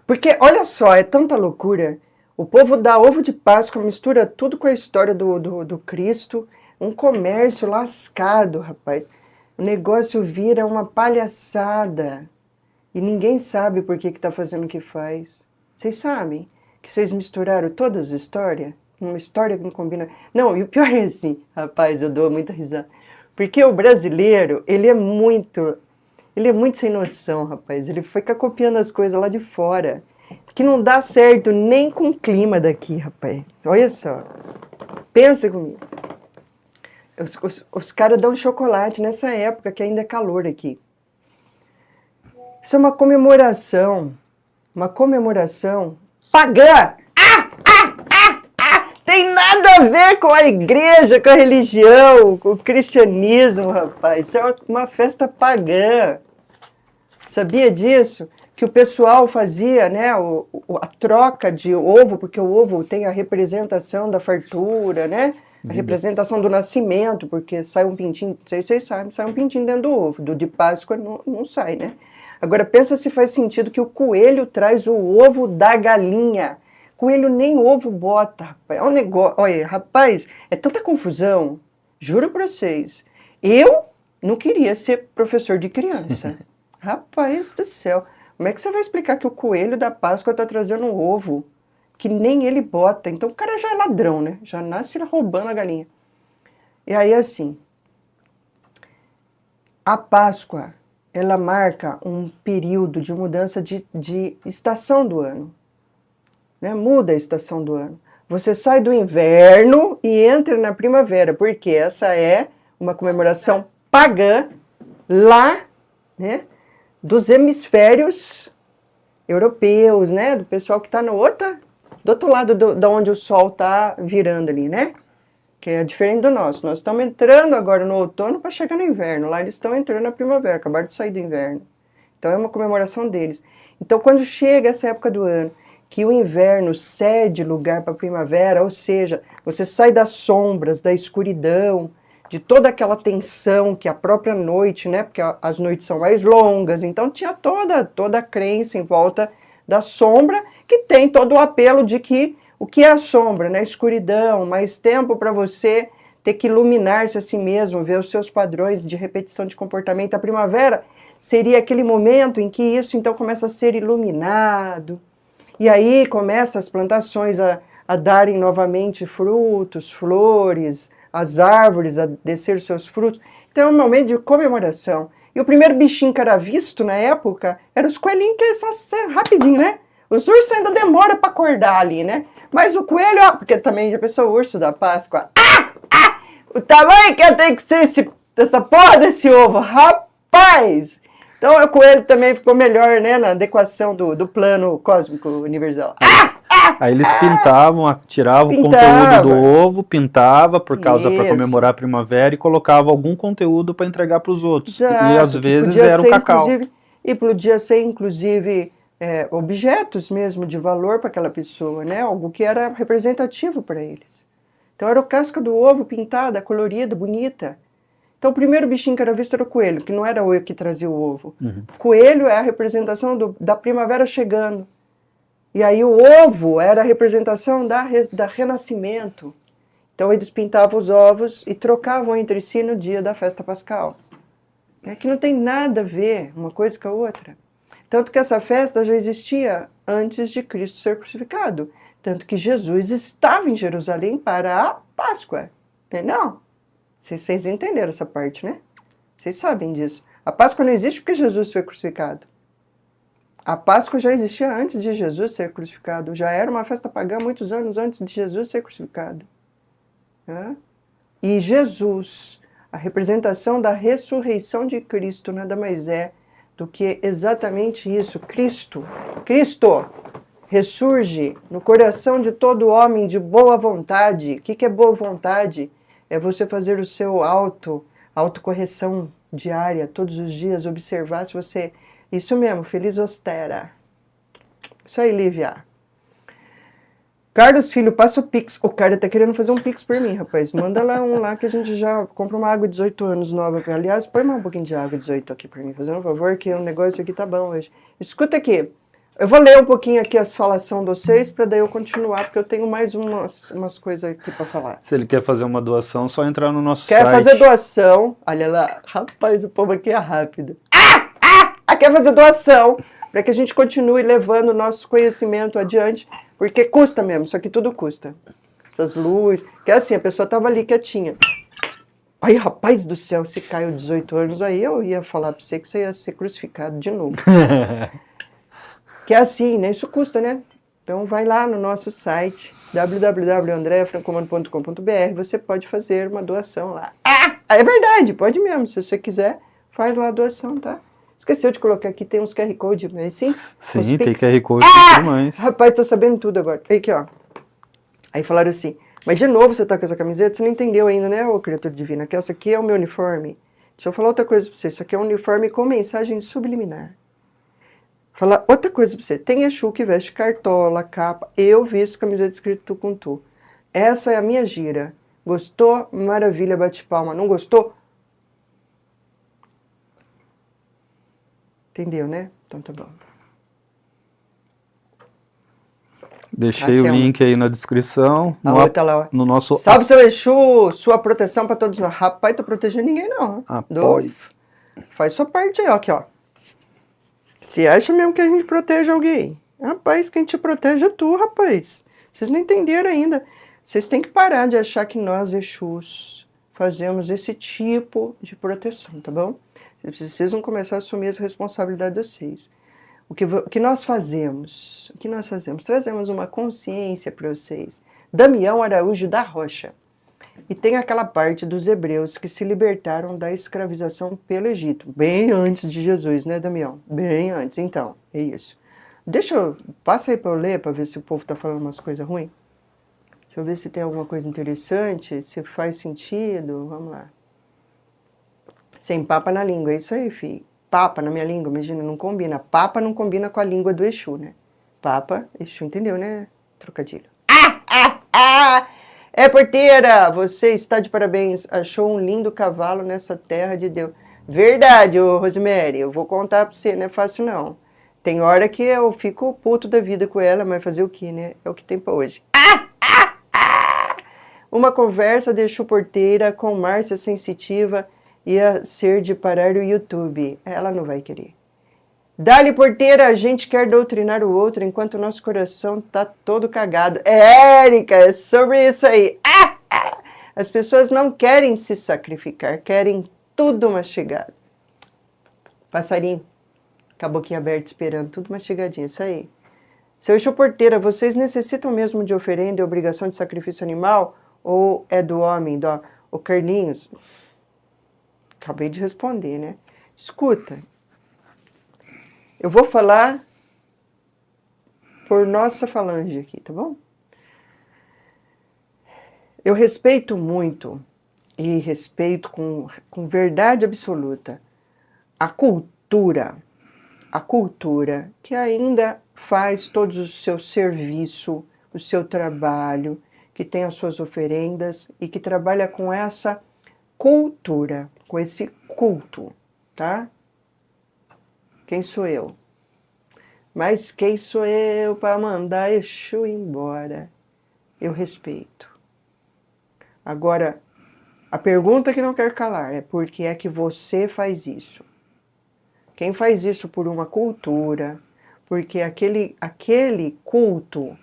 Porque, olha só, é tanta loucura. O povo dá ovo de Páscoa, mistura tudo com a história do Cristo. Um comércio lascado, rapaz. O negócio vira uma palhaçada. E ninguém sabe por que está fazendo o que faz. Vocês sabem que vocês misturaram todas as histórias? Uma história que não combina. Não, e o pior é assim, rapaz, eu dou muita risada. Porque o brasileiro, ele é muito sem noção, rapaz. Ele fica copiando as coisas lá de fora. Que não dá certo nem com o clima daqui, rapaz. Olha só. Pensa comigo. Os caras dão chocolate nessa época que ainda é calor aqui. Isso é uma comemoração pagã. Tem nada a ver com a igreja, com a religião, com o cristianismo, rapaz. Isso é uma festa pagã. Sabia disso? Que o pessoal fazia, né, a troca de ovo, porque o ovo tem a representação da fartura, né? A representação do nascimento, porque sai um pintinho, não sei se vocês sabem, sai um pintinho dentro do ovo. Do de Páscoa não sai, né? Agora pensa se faz sentido que o coelho traz o ovo da galinha. Coelho nem ovo bota, rapaz. É um negócio. Olha, rapaz, é tanta confusão. Juro pra vocês. Eu não queria ser professor de criança. Rapaz do céu. Como é que você vai explicar que o coelho da Páscoa tá trazendo um ovo que nem ele bota? Então o cara já é ladrão, né? Já nasce roubando a galinha. E aí, assim, a Páscoa, ela marca um período de mudança de estação do ano. Né? Muda a estação do ano. Você sai do inverno e entra na primavera, porque essa é uma comemoração pagã lá, né, dos hemisférios europeus, né, do pessoal que está do outro lado de onde o sol está virando ali, né, que é diferente do nosso. Nós estamos entrando agora no outono para chegar no inverno, lá eles estão entrando na primavera, acabaram de sair do inverno. Então é uma comemoração deles. Então quando chega essa época do ano, que o inverno cede lugar para a primavera, ou seja, você sai das sombras, da escuridão, de toda aquela tensão que a própria noite, né? Porque as noites são mais longas, então tinha toda a crença em volta da sombra, que tem todo o apelo de que o que é a sombra, né? Escuridão, mais tempo para você ter que iluminar-se a si mesmo, ver os seus padrões de repetição de comportamento. A primavera seria aquele momento em que isso então começa a ser iluminado, e aí começam as plantações a darem novamente frutos, flores, as árvores a descer seus frutos. Então é um momento de comemoração. E o primeiro bichinho que era visto na época eram os coelhinhos, que são rapidinho, né? Os ursos ainda demoram para acordar ali, né? Mas o coelho, ó, porque também já pensou o urso da Páscoa. O tamanho que tem que ser essa porra desse ovo, rapaz! Então o coelho também ficou melhor, né, na adequação do plano cósmico universal. Aí eles pintavam, tiravam o conteúdo do ovo, pintava para comemorar a primavera e colocava algum conteúdo para entregar para os outros. Exato, e às vezes era o cacau. E podia ser, inclusive, objetos mesmo de valor para aquela pessoa, né? Algo que era representativo para eles. Então era a casca do ovo pintada, colorida, bonita. Então o primeiro bichinho que era visto era o coelho, que não era o que trazia o ovo. Uhum. Coelho é a representação da primavera chegando. E aí o ovo era a representação da renascimento. Então eles pintavam os ovos e trocavam entre si no dia da festa pascal. É que não tem nada a ver uma coisa com a outra. Tanto que essa festa já existia antes de Cristo ser crucificado. Tanto que Jesus estava em Jerusalém para a Páscoa. Não? Vocês entenderam essa parte, né? Vocês sabem disso. A Páscoa não existe porque Jesus foi crucificado. A Páscoa já existia antes de Jesus ser crucificado. Já era uma festa pagã muitos anos antes de Jesus ser crucificado. E Jesus, a representação da ressurreição de Cristo, nada mais é do que exatamente isso. Cristo ressurge no coração de todo homem de boa vontade. O que é boa vontade? É você fazer o seu autocorreção diária, todos os dias, observar se você... Isso mesmo, feliz austera. Isso aí, Lívia. Carlos Filho, passa o Pix. O cara tá querendo fazer um Pix por mim, rapaz. Manda lá um lá que a gente já compra uma água de 18 anos nova. Aliás, põe mais um pouquinho de água de 18 aqui por mim, fazendo um favor, que o negócio aqui tá bom hoje. Escuta aqui. Eu vou ler um pouquinho aqui as falações de vocês, para daí eu continuar, porque eu tenho mais umas coisas aqui para falar. Se ele quer fazer uma doação, só entrar no nosso site. Quer fazer doação, olha lá, rapaz, o povo aqui é rápido. Quer fazer doação, para que a gente continue levando o nosso conhecimento adiante, porque custa mesmo, isso aqui tudo custa. Essas luzes, que é assim, a pessoa estava ali quietinha. Ai, rapaz do céu, se caiu 18 anos, aí eu ia falar para você que você ia ser crucificado de novo. Que é assim, né? Isso custa, né? Então vai lá no nosso site, www.andreafrancomano.com.br, você pode fazer uma doação lá. É verdade, pode mesmo, se você quiser, faz lá a doação, tá? Esqueceu de colocar aqui, tem uns QR Code, mas sim? Sim, tem QR Code e tudo mais. Rapaz, tô sabendo tudo agora. Aqui, ó. Aí falaram assim, mas de novo você tá com essa camiseta? Você não entendeu ainda, né, ô criatura divina? Que essa aqui é o meu uniforme. Deixa eu falar outra coisa pra você. Isso aqui é um uniforme com mensagem subliminar. Falar outra coisa pra você. Tem Exu que veste cartola, capa. Eu visto camiseta escrito tu com tu. Essa é a minha gira. Gostou? Maravilha, bate palma. Não gostou? Entendeu, né? Então tá bom. Deixei o link aí na descrição. A outra lá, no nosso... Salve seu Exu, sua proteção pra todos nós. Rapaz, tô protegendo ninguém não. Faz sua parte aí, ó, aqui, ó. Você acha mesmo que a gente protege alguém? Rapaz, quem te protege é tu, rapaz. Vocês não entenderam ainda. Vocês têm que parar de achar que nós, Exus, fazemos esse tipo de proteção, tá bom? Vocês precisam começar a assumir essa responsabilidade de vocês. O que nós fazemos? O que nós fazemos? Trazemos uma consciência para vocês. Damião Araújo da Rocha. E tem aquela parte dos hebreus que se libertaram da escravização pelo Egito. Bem antes de Jesus, né, Damião? Bem antes. Então, é isso. Passa aí para eu ler, para ver se o povo está falando umas coisas ruins. Deixa eu ver se tem alguma coisa interessante, se faz sentido. Vamos lá. Sem papa na língua, é isso aí, filho. Papa na minha língua, imagina, não combina. Papa não combina com a língua do Exu, né? Papa, Exu entendeu, né? Trocadilho. É, porteira, você está de parabéns. Achou um lindo cavalo nessa terra de Deus. Verdade, ô Rosemary, eu vou contar pra você, não é fácil não. Tem hora que eu fico puto da vida com ela, mas fazer o que, né? É o que tem pra hoje. Uma conversa de Exu Porteira com Márcia Sensitiva ia ser de parar o YouTube. Ela não vai querer. Dali, porteira, a gente quer doutrinar o outro enquanto o nosso coração tá todo cagado. Érica, é sobre isso aí. As pessoas não querem se sacrificar, querem tudo mastigado. Passarinho, com a boquinha aberta esperando, tudo mastigadinho, isso aí. Seu Exu Porteira, vocês necessitam mesmo de oferenda e obrigação de sacrifício animal? Ou é do homem, o Carlinhos? Acabei de responder, né? Escuta, eu vou falar por nossa falange aqui, tá bom? Eu respeito muito, e respeito com verdade absoluta, a cultura que ainda faz todo o seu serviço, o seu trabalho, que tem as suas oferendas e que trabalha com essa cultura, com esse culto, tá? Quem sou eu? Mas quem sou eu para mandar Exu embora? Eu respeito. Agora, a pergunta que não quer calar é por que é que você faz isso? Quem faz isso por uma cultura, porque aquele culto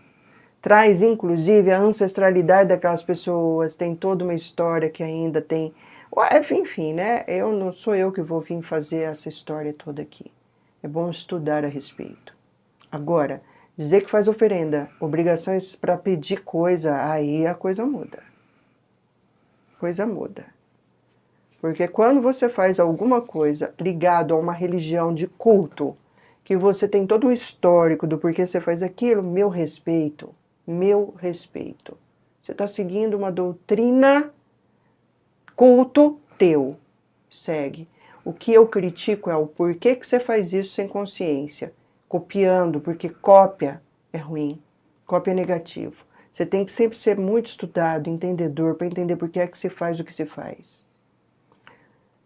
traz inclusive a ancestralidade daquelas pessoas, tem toda uma história que ainda tem... Enfim, né? Não sou eu que vou vir fazer essa história toda aqui. É bom estudar a respeito. Agora, dizer que faz oferenda, obrigações para pedir coisa, aí a coisa muda. Coisa muda. Porque quando você faz alguma coisa ligado a uma religião de culto, que você tem todo o histórico do porquê você faz aquilo, meu respeito. Você está seguindo uma doutrina culto teu. Segue. O que eu critico é o porquê que você faz isso sem consciência. Copiando, porque cópia é ruim. Cópia é negativo. Você tem que sempre ser muito estudado, entendedor, para entender por que é que se faz o que se faz.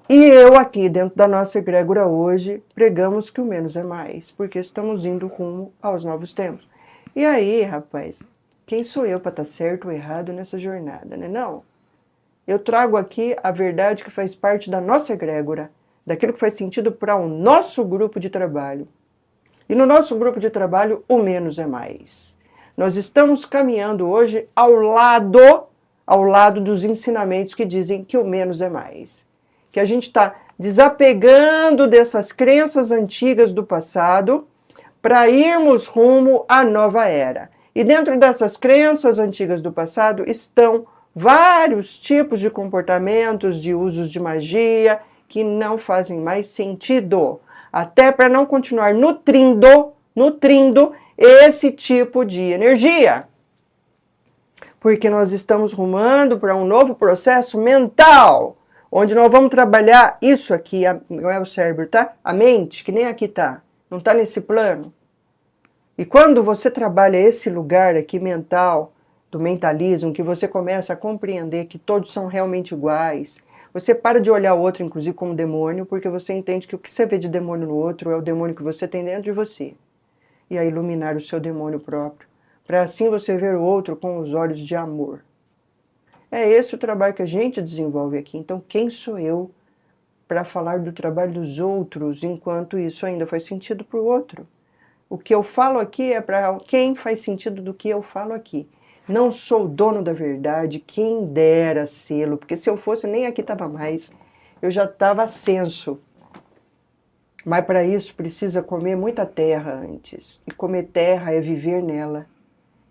E eu aqui, dentro da nossa egrégora hoje, pregamos que o menos é mais, porque estamos indo rumo aos novos tempos. E aí, rapaz, quem sou eu para estar certo ou errado nessa jornada, né? Não. Eu trago aqui a verdade que faz parte da nossa egrégora, daquilo que faz sentido para o nosso grupo de trabalho. E no nosso grupo de trabalho, o menos é mais. Nós estamos caminhando hoje ao lado dos ensinamentos que dizem que o menos é mais. Que a gente está desapegando dessas crenças antigas do passado para irmos rumo à nova era. E dentro dessas crenças antigas do passado estão vários tipos de comportamentos, de usos de magia, que não fazem mais sentido. Até para não continuar nutrindo esse tipo de energia. Porque nós estamos rumando para um novo processo mental, onde nós vamos trabalhar isso aqui, não é o cérebro, tá? A mente, que nem aqui tá, não está nesse plano. E quando você trabalha esse lugar aqui mental, do mentalismo, que você começa a compreender que todos são realmente iguais, você para de olhar o outro, inclusive, como demônio, porque você entende que o que você vê de demônio no outro é o demônio que você tem dentro de você. E a iluminar o seu demônio próprio, para assim você ver o outro com os olhos de amor. É esse o trabalho que a gente desenvolve aqui. Então, quem sou eu para falar do trabalho dos outros, enquanto isso ainda faz sentido para o outro? O que eu falo aqui é para quem faz sentido do que eu falo aqui. Não sou dono da verdade, quem dera sê-lo, porque se eu fosse, nem aqui estava mais. Eu já estava ascenso. Mas para isso precisa comer muita terra antes. E comer terra é viver nela.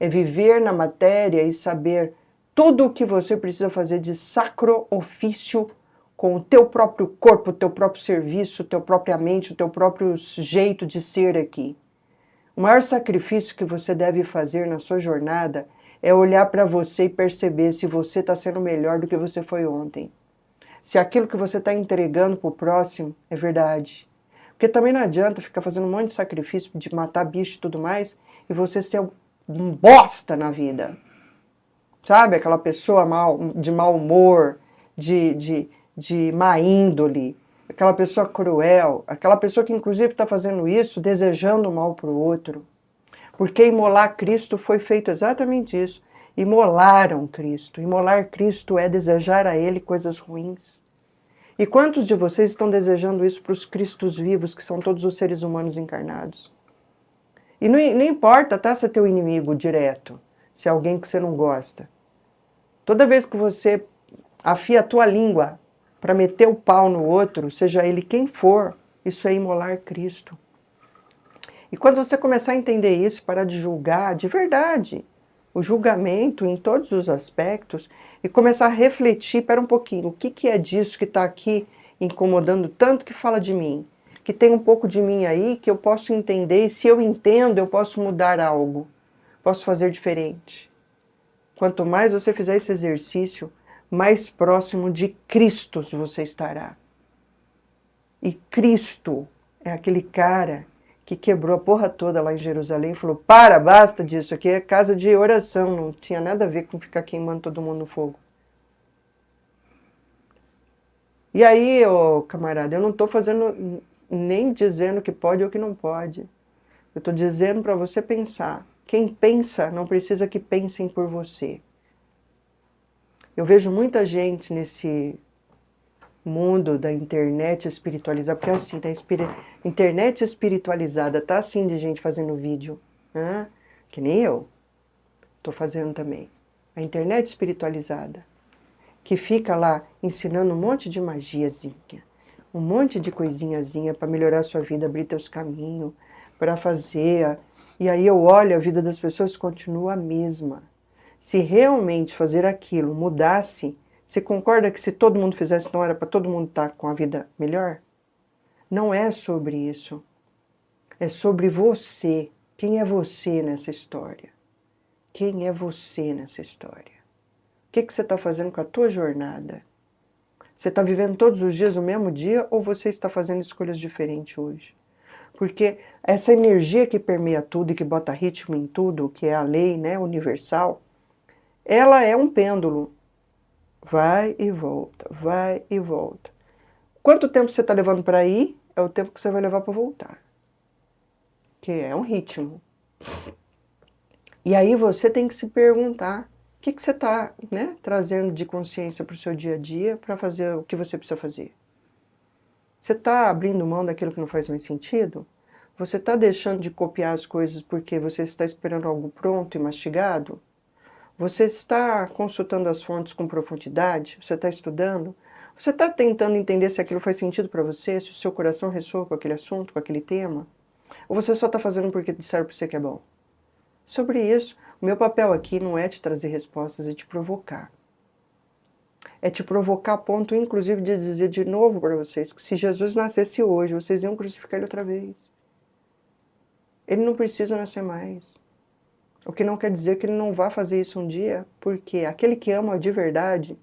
É viver na matéria e saber tudo o que você precisa fazer de sacro ofício com o teu próprio corpo, o teu próprio serviço, a tua própria mente, o teu próprio jeito de ser aqui. O maior sacrifício que você deve fazer na sua jornada é olhar para você e perceber se você está sendo melhor do que você foi ontem. Se aquilo que você está entregando para o próximo é verdade. Porque também não adianta ficar fazendo um monte de sacrifício de matar bicho e tudo mais, e você ser um bosta na vida. Sabe? Aquela pessoa de mau humor, de má índole, aquela pessoa cruel, aquela pessoa que inclusive está fazendo isso desejando mal para o outro. Porque imolar Cristo foi feito exatamente isso. Imolaram Cristo. Imolar Cristo é desejar a Ele coisas ruins. E quantos de vocês estão desejando isso para os Cristos vivos, que são todos os seres humanos encarnados? E não importa, tá, se é teu inimigo direto, se é alguém que você não gosta. Toda vez que você afia a tua língua para meter o pau no outro, seja ele quem for, isso é imolar Cristo. E quando você começar a entender isso, parar de julgar de verdade, o julgamento em todos os aspectos, e começar a refletir, pera um pouquinho, o que é disso que está aqui incomodando tanto que fala de mim? Que tem um pouco de mim aí que eu posso entender, e se eu entendo, eu posso mudar algo, posso fazer diferente. Quanto mais você fizer esse exercício, mais próximo de Cristo você estará. E Cristo é aquele cara que quebrou a porra toda lá em Jerusalém e falou, basta disso, aqui é casa de oração, não tinha nada a ver com ficar queimando todo mundo no fogo. E aí, ô camarada, eu não estou fazendo, nem dizendo que pode ou que não pode. Eu estou dizendo para você pensar. Quem pensa não precisa que pensem por você. Eu vejo muita gente nesse mundo da internet espiritualizada, porque assim, a internet espiritualizada tá assim de gente fazendo vídeo, né? Que nem eu estou fazendo também. A internet espiritualizada, que fica lá ensinando um monte de magiazinha, um monte de coisinhazinha para melhorar a sua vida, abrir teus caminhos, para fazer. E aí eu olho, a vida das pessoas continua a mesma. Se realmente fazer aquilo mudasse, você concorda que se todo mundo fizesse, não era para todo mundo estar com a vida melhor? Não é sobre isso. É sobre você. Quem é você nessa história? Quem é você nessa história? O que você está fazendo com a tua jornada? Você está vivendo todos os dias o mesmo dia ou você está fazendo escolhas diferentes hoje? Porque essa energia que permeia tudo e que bota ritmo em tudo, que é a lei, né, universal, ela é um pêndulo. Vai e volta, vai e volta. Quanto tempo você está levando para ir, é o tempo que você vai levar para voltar. Que é um ritmo. E aí você tem que se perguntar, o que você está, né, trazendo de consciência para o seu dia a dia para fazer o que você precisa fazer? Você está abrindo mão daquilo que não faz mais sentido? Você está deixando de copiar as coisas porque você está esperando algo pronto e mastigado? Você está consultando as fontes com profundidade? Você está estudando? Você está tentando entender se aquilo faz sentido para você? Se o seu coração ressoa com aquele assunto, com aquele tema? Ou você só está fazendo porque disseram para você que é bom? Sobre isso, o meu papel aqui não é te trazer respostas, é te provocar. É te provocar a ponto, inclusive, de dizer de novo para vocês que se Jesus nascesse hoje, vocês iam crucificar ele outra vez. Ele não precisa nascer mais. O que não quer dizer que ele não vá fazer isso um dia, porque aquele que ama de verdade,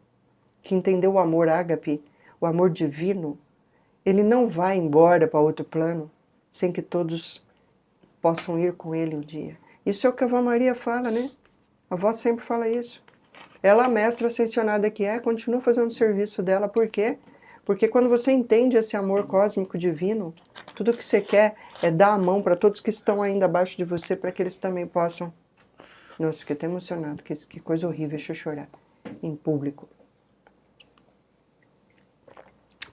que entendeu o amor ágape, o amor divino, ele não vai embora para outro plano sem que todos possam ir com ele um dia. Isso é o que a Avó Maria fala, né? A avó sempre fala isso. Ela, a mestra ascensionada que é, continua fazendo o serviço dela. Por quê? Porque quando você entende esse amor cósmico divino, tudo o que você quer é dar a mão para todos que estão ainda abaixo de você, para que eles também possam... Nossa, fiquei até emocionado, que coisa horrível, deixa eu chorar em público.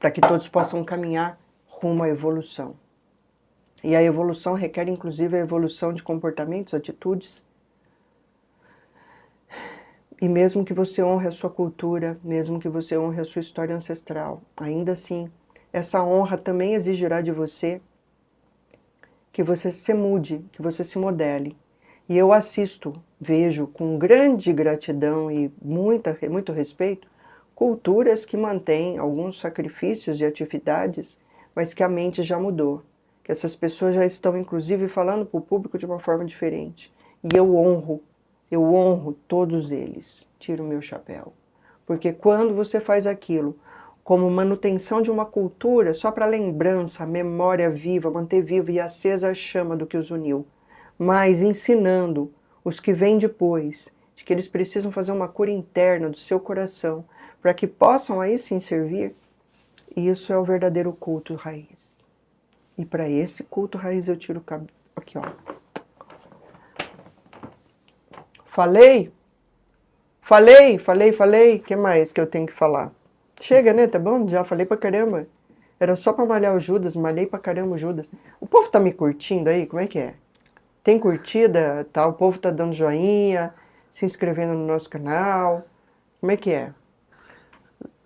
Para que todos possam caminhar rumo à evolução. E a evolução requer, inclusive, a evolução de comportamentos, atitudes. E mesmo que você honre a sua cultura, mesmo que você honre a sua história ancestral, ainda assim, essa honra também exigirá de você que você se mude, que você se modele. E eu assisto, vejo com grande gratidão e muito respeito, culturas que mantêm alguns sacrifícios e atividades, mas que a mente já mudou. Que essas pessoas já estão, inclusive, falando para o público de uma forma diferente. E eu honro todos eles. Tiro o meu chapéu. Porque quando você faz aquilo, como manutenção de uma cultura, só para lembrança, memória viva, manter viva e acesa a chama do que os uniu, mas ensinando os que vêm depois, de que eles precisam fazer uma cura interna do seu coração, para que possam aí sim servir. Isso é o verdadeiro culto raiz. E para esse culto raiz eu tiro o cabelo. Aqui, ó. Falei? O que mais que eu tenho que falar? Chega, né? Tá bom? Já falei pra caramba. Era só pra malhar o Judas, malhei pra caramba o Judas. O povo tá me curtindo aí? Como é que é? Tem curtida? Tá? O povo tá dando joinha, se inscrevendo no nosso canal. Como é que é?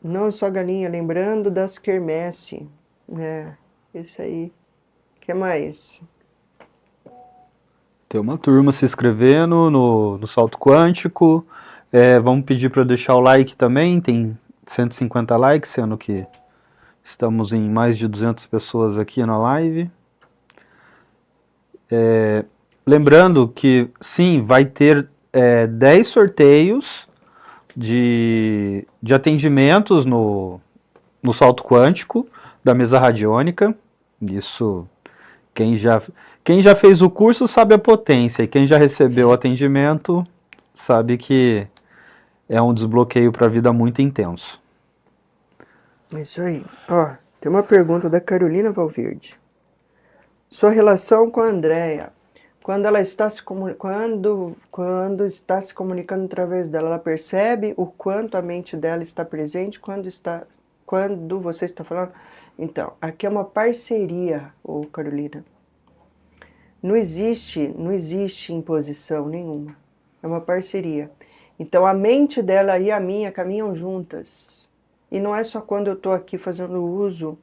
Não só galinha, lembrando das quermesse. É, isso aí. O que mais? Tem uma turma se inscrevendo no Salto Quântico. Vamos pedir para deixar o like também. Tem 150 likes, sendo que estamos em mais de 200 pessoas aqui na live. Lembrando que, sim, vai ter 10 sorteios de atendimentos no Salto Quântico da mesa radiônica. Isso, quem já fez o curso sabe a potência, e quem já recebeu o atendimento sabe que é um desbloqueio para a vida muito intenso. Isso aí. Ó, tem uma pergunta da Carolina Valverde. Sua relação com a Andréia, quando ela está quando está se comunicando através dela, ela percebe o quanto a mente dela está presente quando você está falando? Então, aqui é uma parceria, Carolina. Não existe imposição nenhuma. É uma parceria. Então, a mente dela e a minha caminham juntas. E não é só quando eu estou aqui fazendo uso,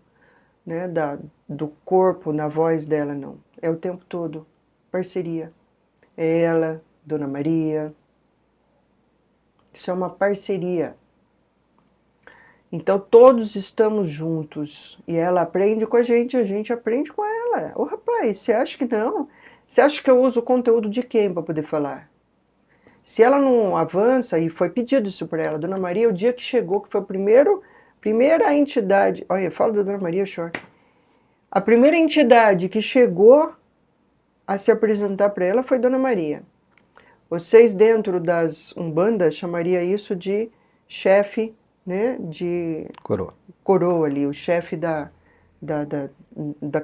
né, do corpo, na voz dela, não. É o tempo todo. Parceria. É ela, Dona Maria. Isso é uma parceria. Então, todos estamos juntos. E ela aprende com a gente aprende com ela. Ô, rapaz, você acha que não? Você acha que eu uso o conteúdo de quem para poder falar? Se ela não avança, e foi pedido isso para ela, Dona Maria, o dia que chegou, que foi a primeira entidade... Olha, fala da Dona Maria, eu choro. A primeira entidade que chegou a se apresentar para ela foi Dona Maria. Vocês, dentro das umbandas, chamariam isso de chefe, né, de coroa ali, o chefe da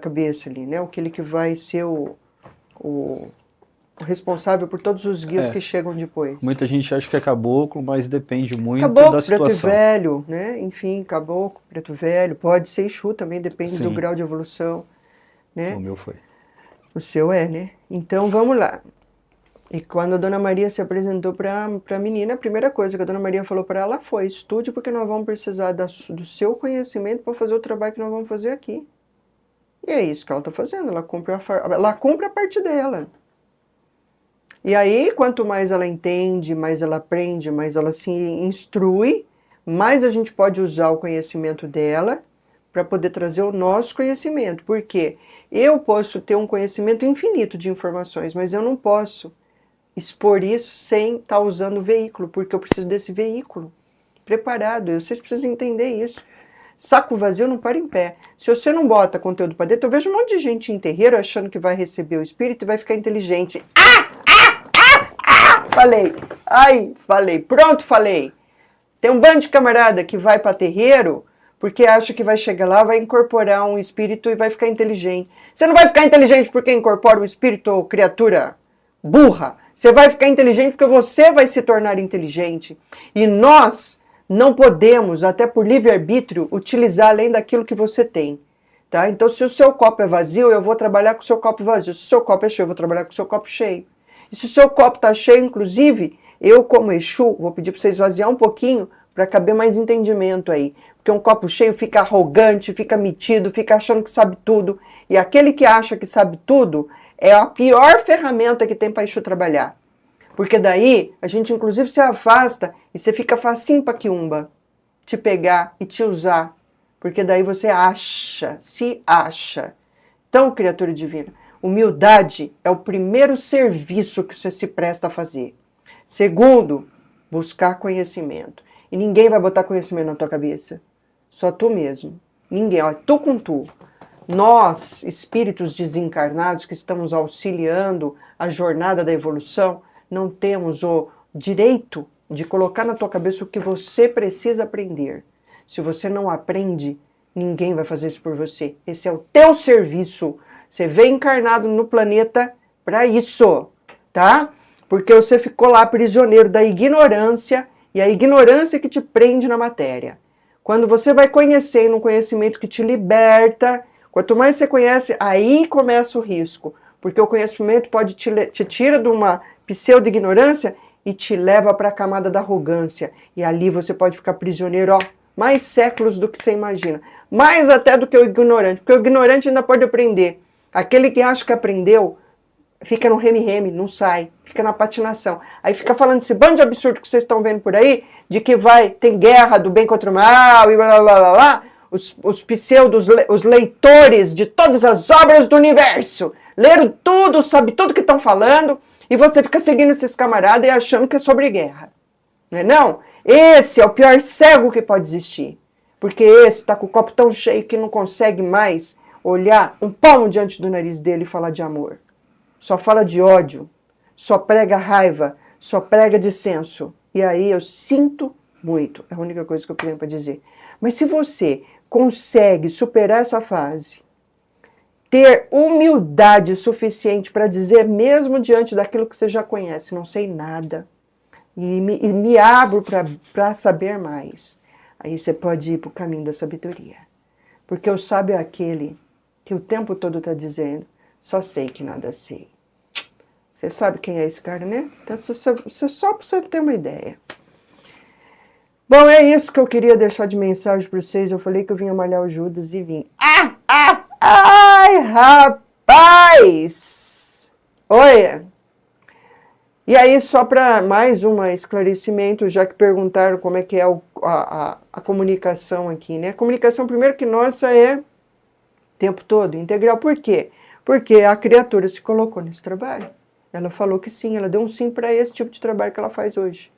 cabeça ali, né, aquele que vai ser o responsável por todos os guias que chegam depois. Muita gente acha que é caboclo, mas depende muito caboclo, da situação. Preto velho, né, enfim, caboclo, preto velho, pode ser Exu também, depende do grau de evolução, né. O meu foi. O seu né. Então, vamos lá. E quando a Dona Maria se apresentou para a menina, a primeira coisa que a Dona Maria falou para ela foi: estude, porque nós vamos precisar do seu conhecimento para fazer o trabalho que nós vamos fazer aqui. E é isso que ela está fazendo, ela cumpre a parte dela. E aí, quanto mais ela entende, mais ela aprende, mais ela se instrui, mais a gente pode usar o conhecimento dela para poder trazer o nosso conhecimento. Porque eu posso ter um conhecimento infinito de informações, mas eu não posso expor isso sem estar usando o veículo, porque eu preciso desse veículo preparado. Vocês precisam entender isso. Saco vazio não para em pé. Se você não bota conteúdo para dentro, eu vejo um monte de gente em terreiro achando que vai receber o espírito e vai ficar inteligente. Falei. Falei. Pronto, falei. Tem um bando de camarada que vai para terreiro porque acha que vai chegar lá, vai incorporar um espírito e vai ficar inteligente. Você não vai ficar inteligente porque incorpora um espírito ou criatura burra. Você vai ficar inteligente porque você vai se tornar inteligente. E nós não podemos, até por livre-arbítrio, utilizar além daquilo que você tem. Tá? Então, se o seu copo é vazio, eu vou trabalhar com o seu copo vazio. Se o seu copo é cheio, eu vou trabalhar com o seu copo cheio. E se o seu copo está cheio, inclusive, eu, como Exu, vou pedir para você esvaziar um pouquinho para caber mais entendimento aí. Porque um copo cheio fica arrogante, fica metido, fica achando que sabe tudo. E aquele que acha que sabe tudo é a pior ferramenta que tem para Exu trabalhar. Porque daí a gente inclusive se afasta e você fica facinho para quiumba te pegar e te usar. Porque daí você se acha. Então, criatura divina, humildade é o primeiro serviço que você se presta a fazer. Segundo, buscar conhecimento. E ninguém vai botar conhecimento na tua cabeça. Só tu mesmo. Ninguém, ó, tu com tu. Nós, espíritos desencarnados que estamos auxiliando a jornada da evolução, não temos o direito de colocar na tua cabeça o que você precisa aprender. Se você não aprende, ninguém vai fazer isso por você. Esse é o teu serviço. Você veio encarnado no planeta para isso, tá? Porque você ficou lá prisioneiro da ignorância, e a ignorância que te prende na matéria. Quando você vai conhecendo um conhecimento que te liberta, quanto mais você conhece, aí começa o risco. Porque o conhecimento pode te tira de uma pseudo-ignorância e te leva para a camada da arrogância. E ali você pode ficar prisioneiro, ó, mais séculos do que você imagina. Mais até do que o ignorante. Porque o ignorante ainda pode aprender. Aquele que acha que aprendeu, fica no reme-reme, não sai. Fica na patinação. Aí fica falando esse bando de absurdo que vocês estão vendo por aí, de que tem guerra do bem contra o mal, e blá blá blá blá. Os pseudos, os leitores de todas as obras do universo, leram tudo, sabe tudo que estão falando, e você fica seguindo esses camaradas e achando que é sobre guerra. Não é não? Esse é o pior cego que pode existir. Porque esse está com o copo tão cheio que não consegue mais olhar um palmo diante do nariz dele e falar de amor. Só fala de ódio, só prega raiva, só prega dissenso. E aí eu sinto muito, é a única coisa que eu tenho para dizer. Mas se você consegue superar essa fase, ter humildade suficiente para dizer, mesmo diante daquilo que você já conhece, não sei nada, e me abro para saber mais, aí você pode ir para o caminho da sabedoria. Porque o sábio é aquele que o tempo todo está dizendo, só sei que nada sei. Você sabe quem é esse cara, né? Então, só para você ter uma ideia. Bom, é isso que eu queria deixar de mensagem para vocês. Eu falei que eu vinha malhar o Judas e vim. Ai, rapaz! Olha! E aí, só para mais um esclarecimento, já que perguntaram como é que é a comunicação aqui, né? A comunicação, primeiro que nossa, é o tempo todo, integral. Por quê? Porque a criatura se colocou nesse trabalho. Ela falou que sim, ela deu um sim para esse tipo de trabalho que ela faz hoje.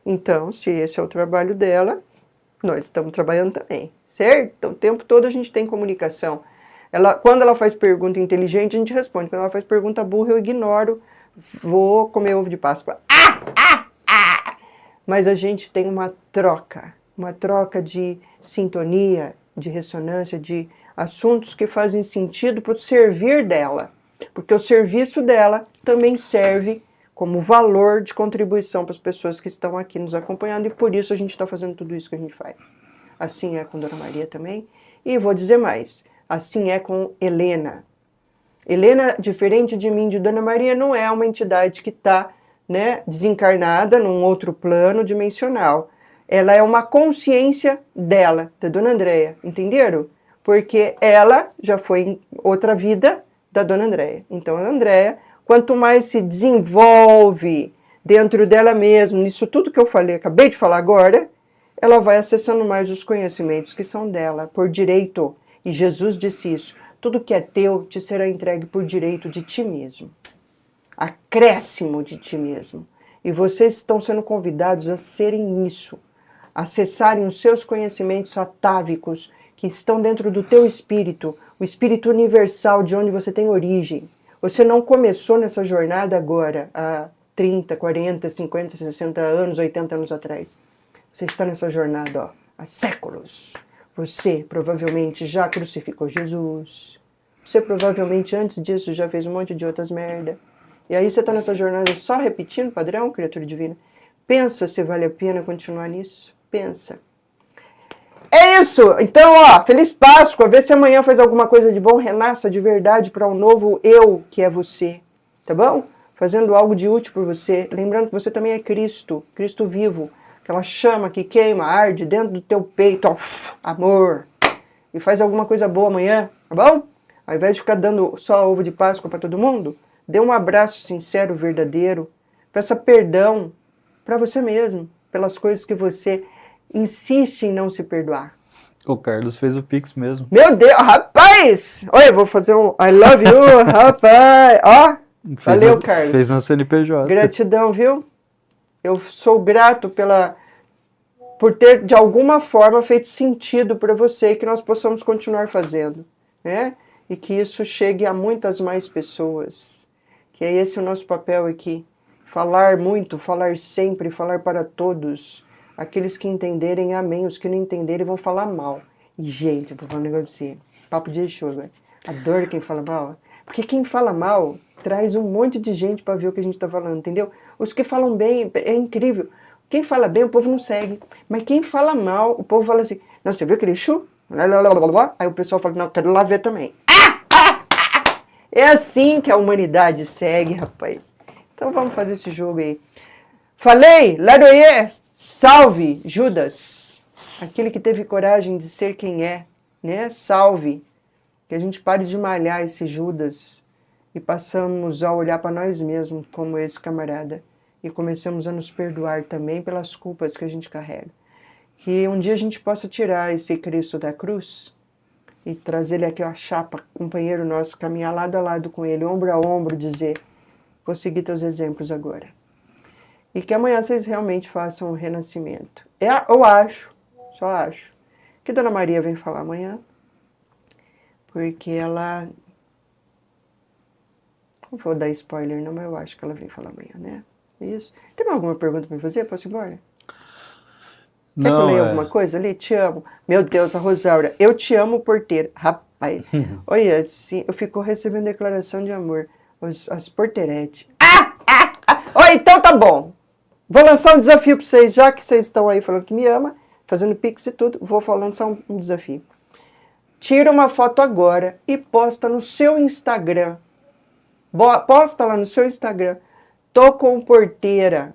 Então, se esse é o trabalho dela, nós estamos trabalhando também, certo? Então, o tempo todo a gente tem comunicação. Quando ela faz pergunta inteligente, a gente responde. Quando ela faz pergunta burra, eu ignoro, vou comer ovo de Páscoa. Mas a gente tem uma troca de sintonia, de ressonância, de assuntos que fazem sentido para o servir dela. Porque o serviço dela também serve como valor de contribuição para as pessoas que estão aqui nos acompanhando, e por isso a gente está fazendo tudo isso que a gente faz. Assim é com Dona Maria também, e vou dizer mais, assim é com Helena. Helena, diferente de mim, de Dona Maria, não é uma entidade que está, né, desencarnada num outro plano dimensional. Ela é uma consciência dela, da Dona Andréia, entenderam? Porque ela já foi em outra vida da Dona Andréia. Então a Andréia, quanto mais se desenvolve dentro dela mesma, nisso tudo que eu falei, acabei de falar agora, ela vai acessando mais os conhecimentos que são dela, por direito. E Jesus disse isso, tudo que é teu te será entregue por direito de ti mesmo. Acréscimo de ti mesmo. E vocês estão sendo convidados a serem isso, acessarem os seus conhecimentos atávicos que estão dentro do teu espírito, o espírito universal de onde você tem origem. Você não começou nessa jornada agora, há 30, 40, 50, 60 anos, 80 anos atrás. Você está nessa jornada, ó, há séculos. Você provavelmente já crucificou Jesus. Você provavelmente antes disso já fez um monte de outras merda. E aí você está nessa jornada só repetindo padrão, criatura divina. Pensa se vale a pena continuar nisso. Pensa. É isso! Então, ó, feliz Páscoa. Vê se amanhã faz alguma coisa de bom. Renasça de verdade para um novo eu que é você. Tá bom? Fazendo algo de útil por você. Lembrando que você também é Cristo. Cristo vivo. Aquela chama que queima, arde dentro do teu peito. Ó, amor. E faz alguma coisa boa amanhã. Tá bom? Ao invés de ficar dando só ovo de Páscoa para todo mundo, dê um abraço sincero, verdadeiro. Peça perdão para você mesmo. Pelas coisas que você insiste em não se perdoar. O Carlos fez o Pix mesmo. Meu Deus, rapaz! Olha, eu vou fazer um I love you, rapaz! Ó, valeu, Carlos. Fez na CNPJ. Gratidão, viu? Eu sou grato por ter, de alguma forma, feito sentido para você e que nós possamos continuar fazendo, né? E que isso chegue a muitas mais pessoas. Que é esse o nosso papel aqui. Falar muito, falar sempre, falar para todos. Aqueles que entenderem, amém. Os que não entenderem vão falar mal. E, gente, eu vou falar um negócio pra você. Papo de Exu agora. Adoro quem fala mal. Porque quem fala mal traz um monte de gente para ver o que a gente está falando, entendeu? Os que falam bem, é incrível. Quem fala bem, o povo não segue. Mas quem fala mal, o povo fala assim, não, você viu aquele Exu? Aí o pessoal fala, não, quero lá ver também. É assim que a humanidade segue, rapaz. Então vamos fazer esse jogo aí. Falei, Laroyer, salve, Judas. Aquele que teve coragem de ser quem é, né? Salve. Que a gente pare de malhar esse Judas e passamos a olhar para nós mesmos como esse camarada. E comecemos a nos perdoar também pelas culpas que a gente carrega. Que um dia a gente possa tirar esse Cristo da cruz e trazer ele aqui, ó, chapa, companheiro nosso, caminhar lado a lado com ele, ombro a ombro, dizer, vou seguir teus exemplos agora. E que amanhã vocês realmente façam o renascimento. Eu acho, só acho, que Dona Maria vem falar amanhã, porque ela... Não vou dar spoiler não, mas eu acho que ela vem falar amanhã, né? Isso. Tem mais alguma pergunta para fazer? Posso ir embora? Quer que eu leia alguma coisa ali? Te amo. Meu Deus, a Rosaura, eu te amo, porteira. Rapaz, olha, assim, eu fico recebendo declaração de amor. As porteiretes. Oi, então tá bom. Vou lançar um desafio para vocês, já que vocês estão aí falando que me ama, fazendo pix e tudo, vou lançar um desafio. Tira uma foto agora e posta no seu Instagram. Posta lá no seu Instagram. Tô com porteira.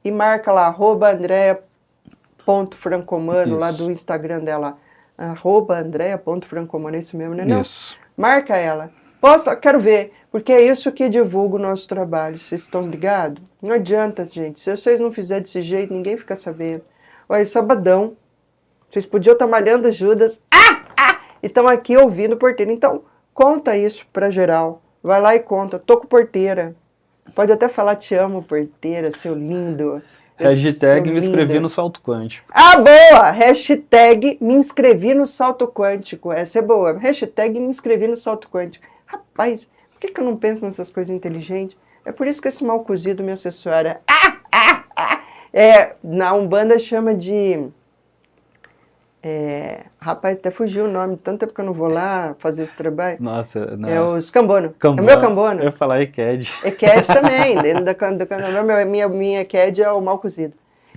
E marca lá, @Andrea.Francomano, lá do Instagram dela. @Andrea.Francomano, é isso mesmo, né? Não? Isso. Marca ela. Posta, quero ver, porque é isso que divulga o nosso trabalho. Vocês estão ligados? Não adianta, gente. Se vocês não fizerem desse jeito, ninguém fica sabendo. Olha, sabadão. Vocês podiam estar malhando Judas. E estão aqui ouvindo o porteiro. Então, conta isso pra geral. Vai lá e conta. Tô com porteira. Pode até falar te amo, porteira, seu lindo. Hashtag me inscrevi no salto quântico. Ah, boa! Hashtag me inscrevi no salto quântico. Essa é boa. Hashtag me inscrevi no salto quântico. Rapaz, por que eu não penso nessas coisas inteligentes? É por isso que esse mal cozido me assessora. Na Umbanda chama de... rapaz, até fugiu o nome, tanto tempo que eu não vou lá fazer esse trabalho. Nossa, não. É os cambono. É o meu cambono. Eu ia falar EQED. EQED também, dentro da minha EQED é o mal cozido.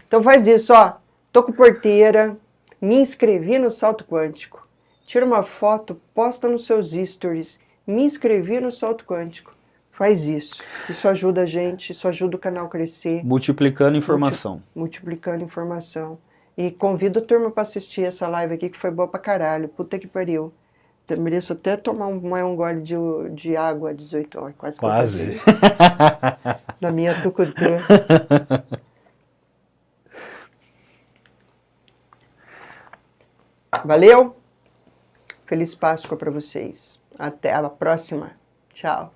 Então faz isso, ó. Tô com porteira, me inscrevi no salto quântico. Tira uma foto, posta nos seus stories. Me inscrevi no salto quântico. Faz isso. Isso ajuda a gente, isso ajuda o canal a crescer. Multiplicando informação. Multiplicando informação. E convido a turma para assistir essa live aqui, que foi boa pra caralho. Puta que pariu. Eu mereço até tomar um gole de água às 18 horas. Quase. Da minha tucutã. Valeu? Feliz Páscoa para vocês. Até a próxima. Tchau.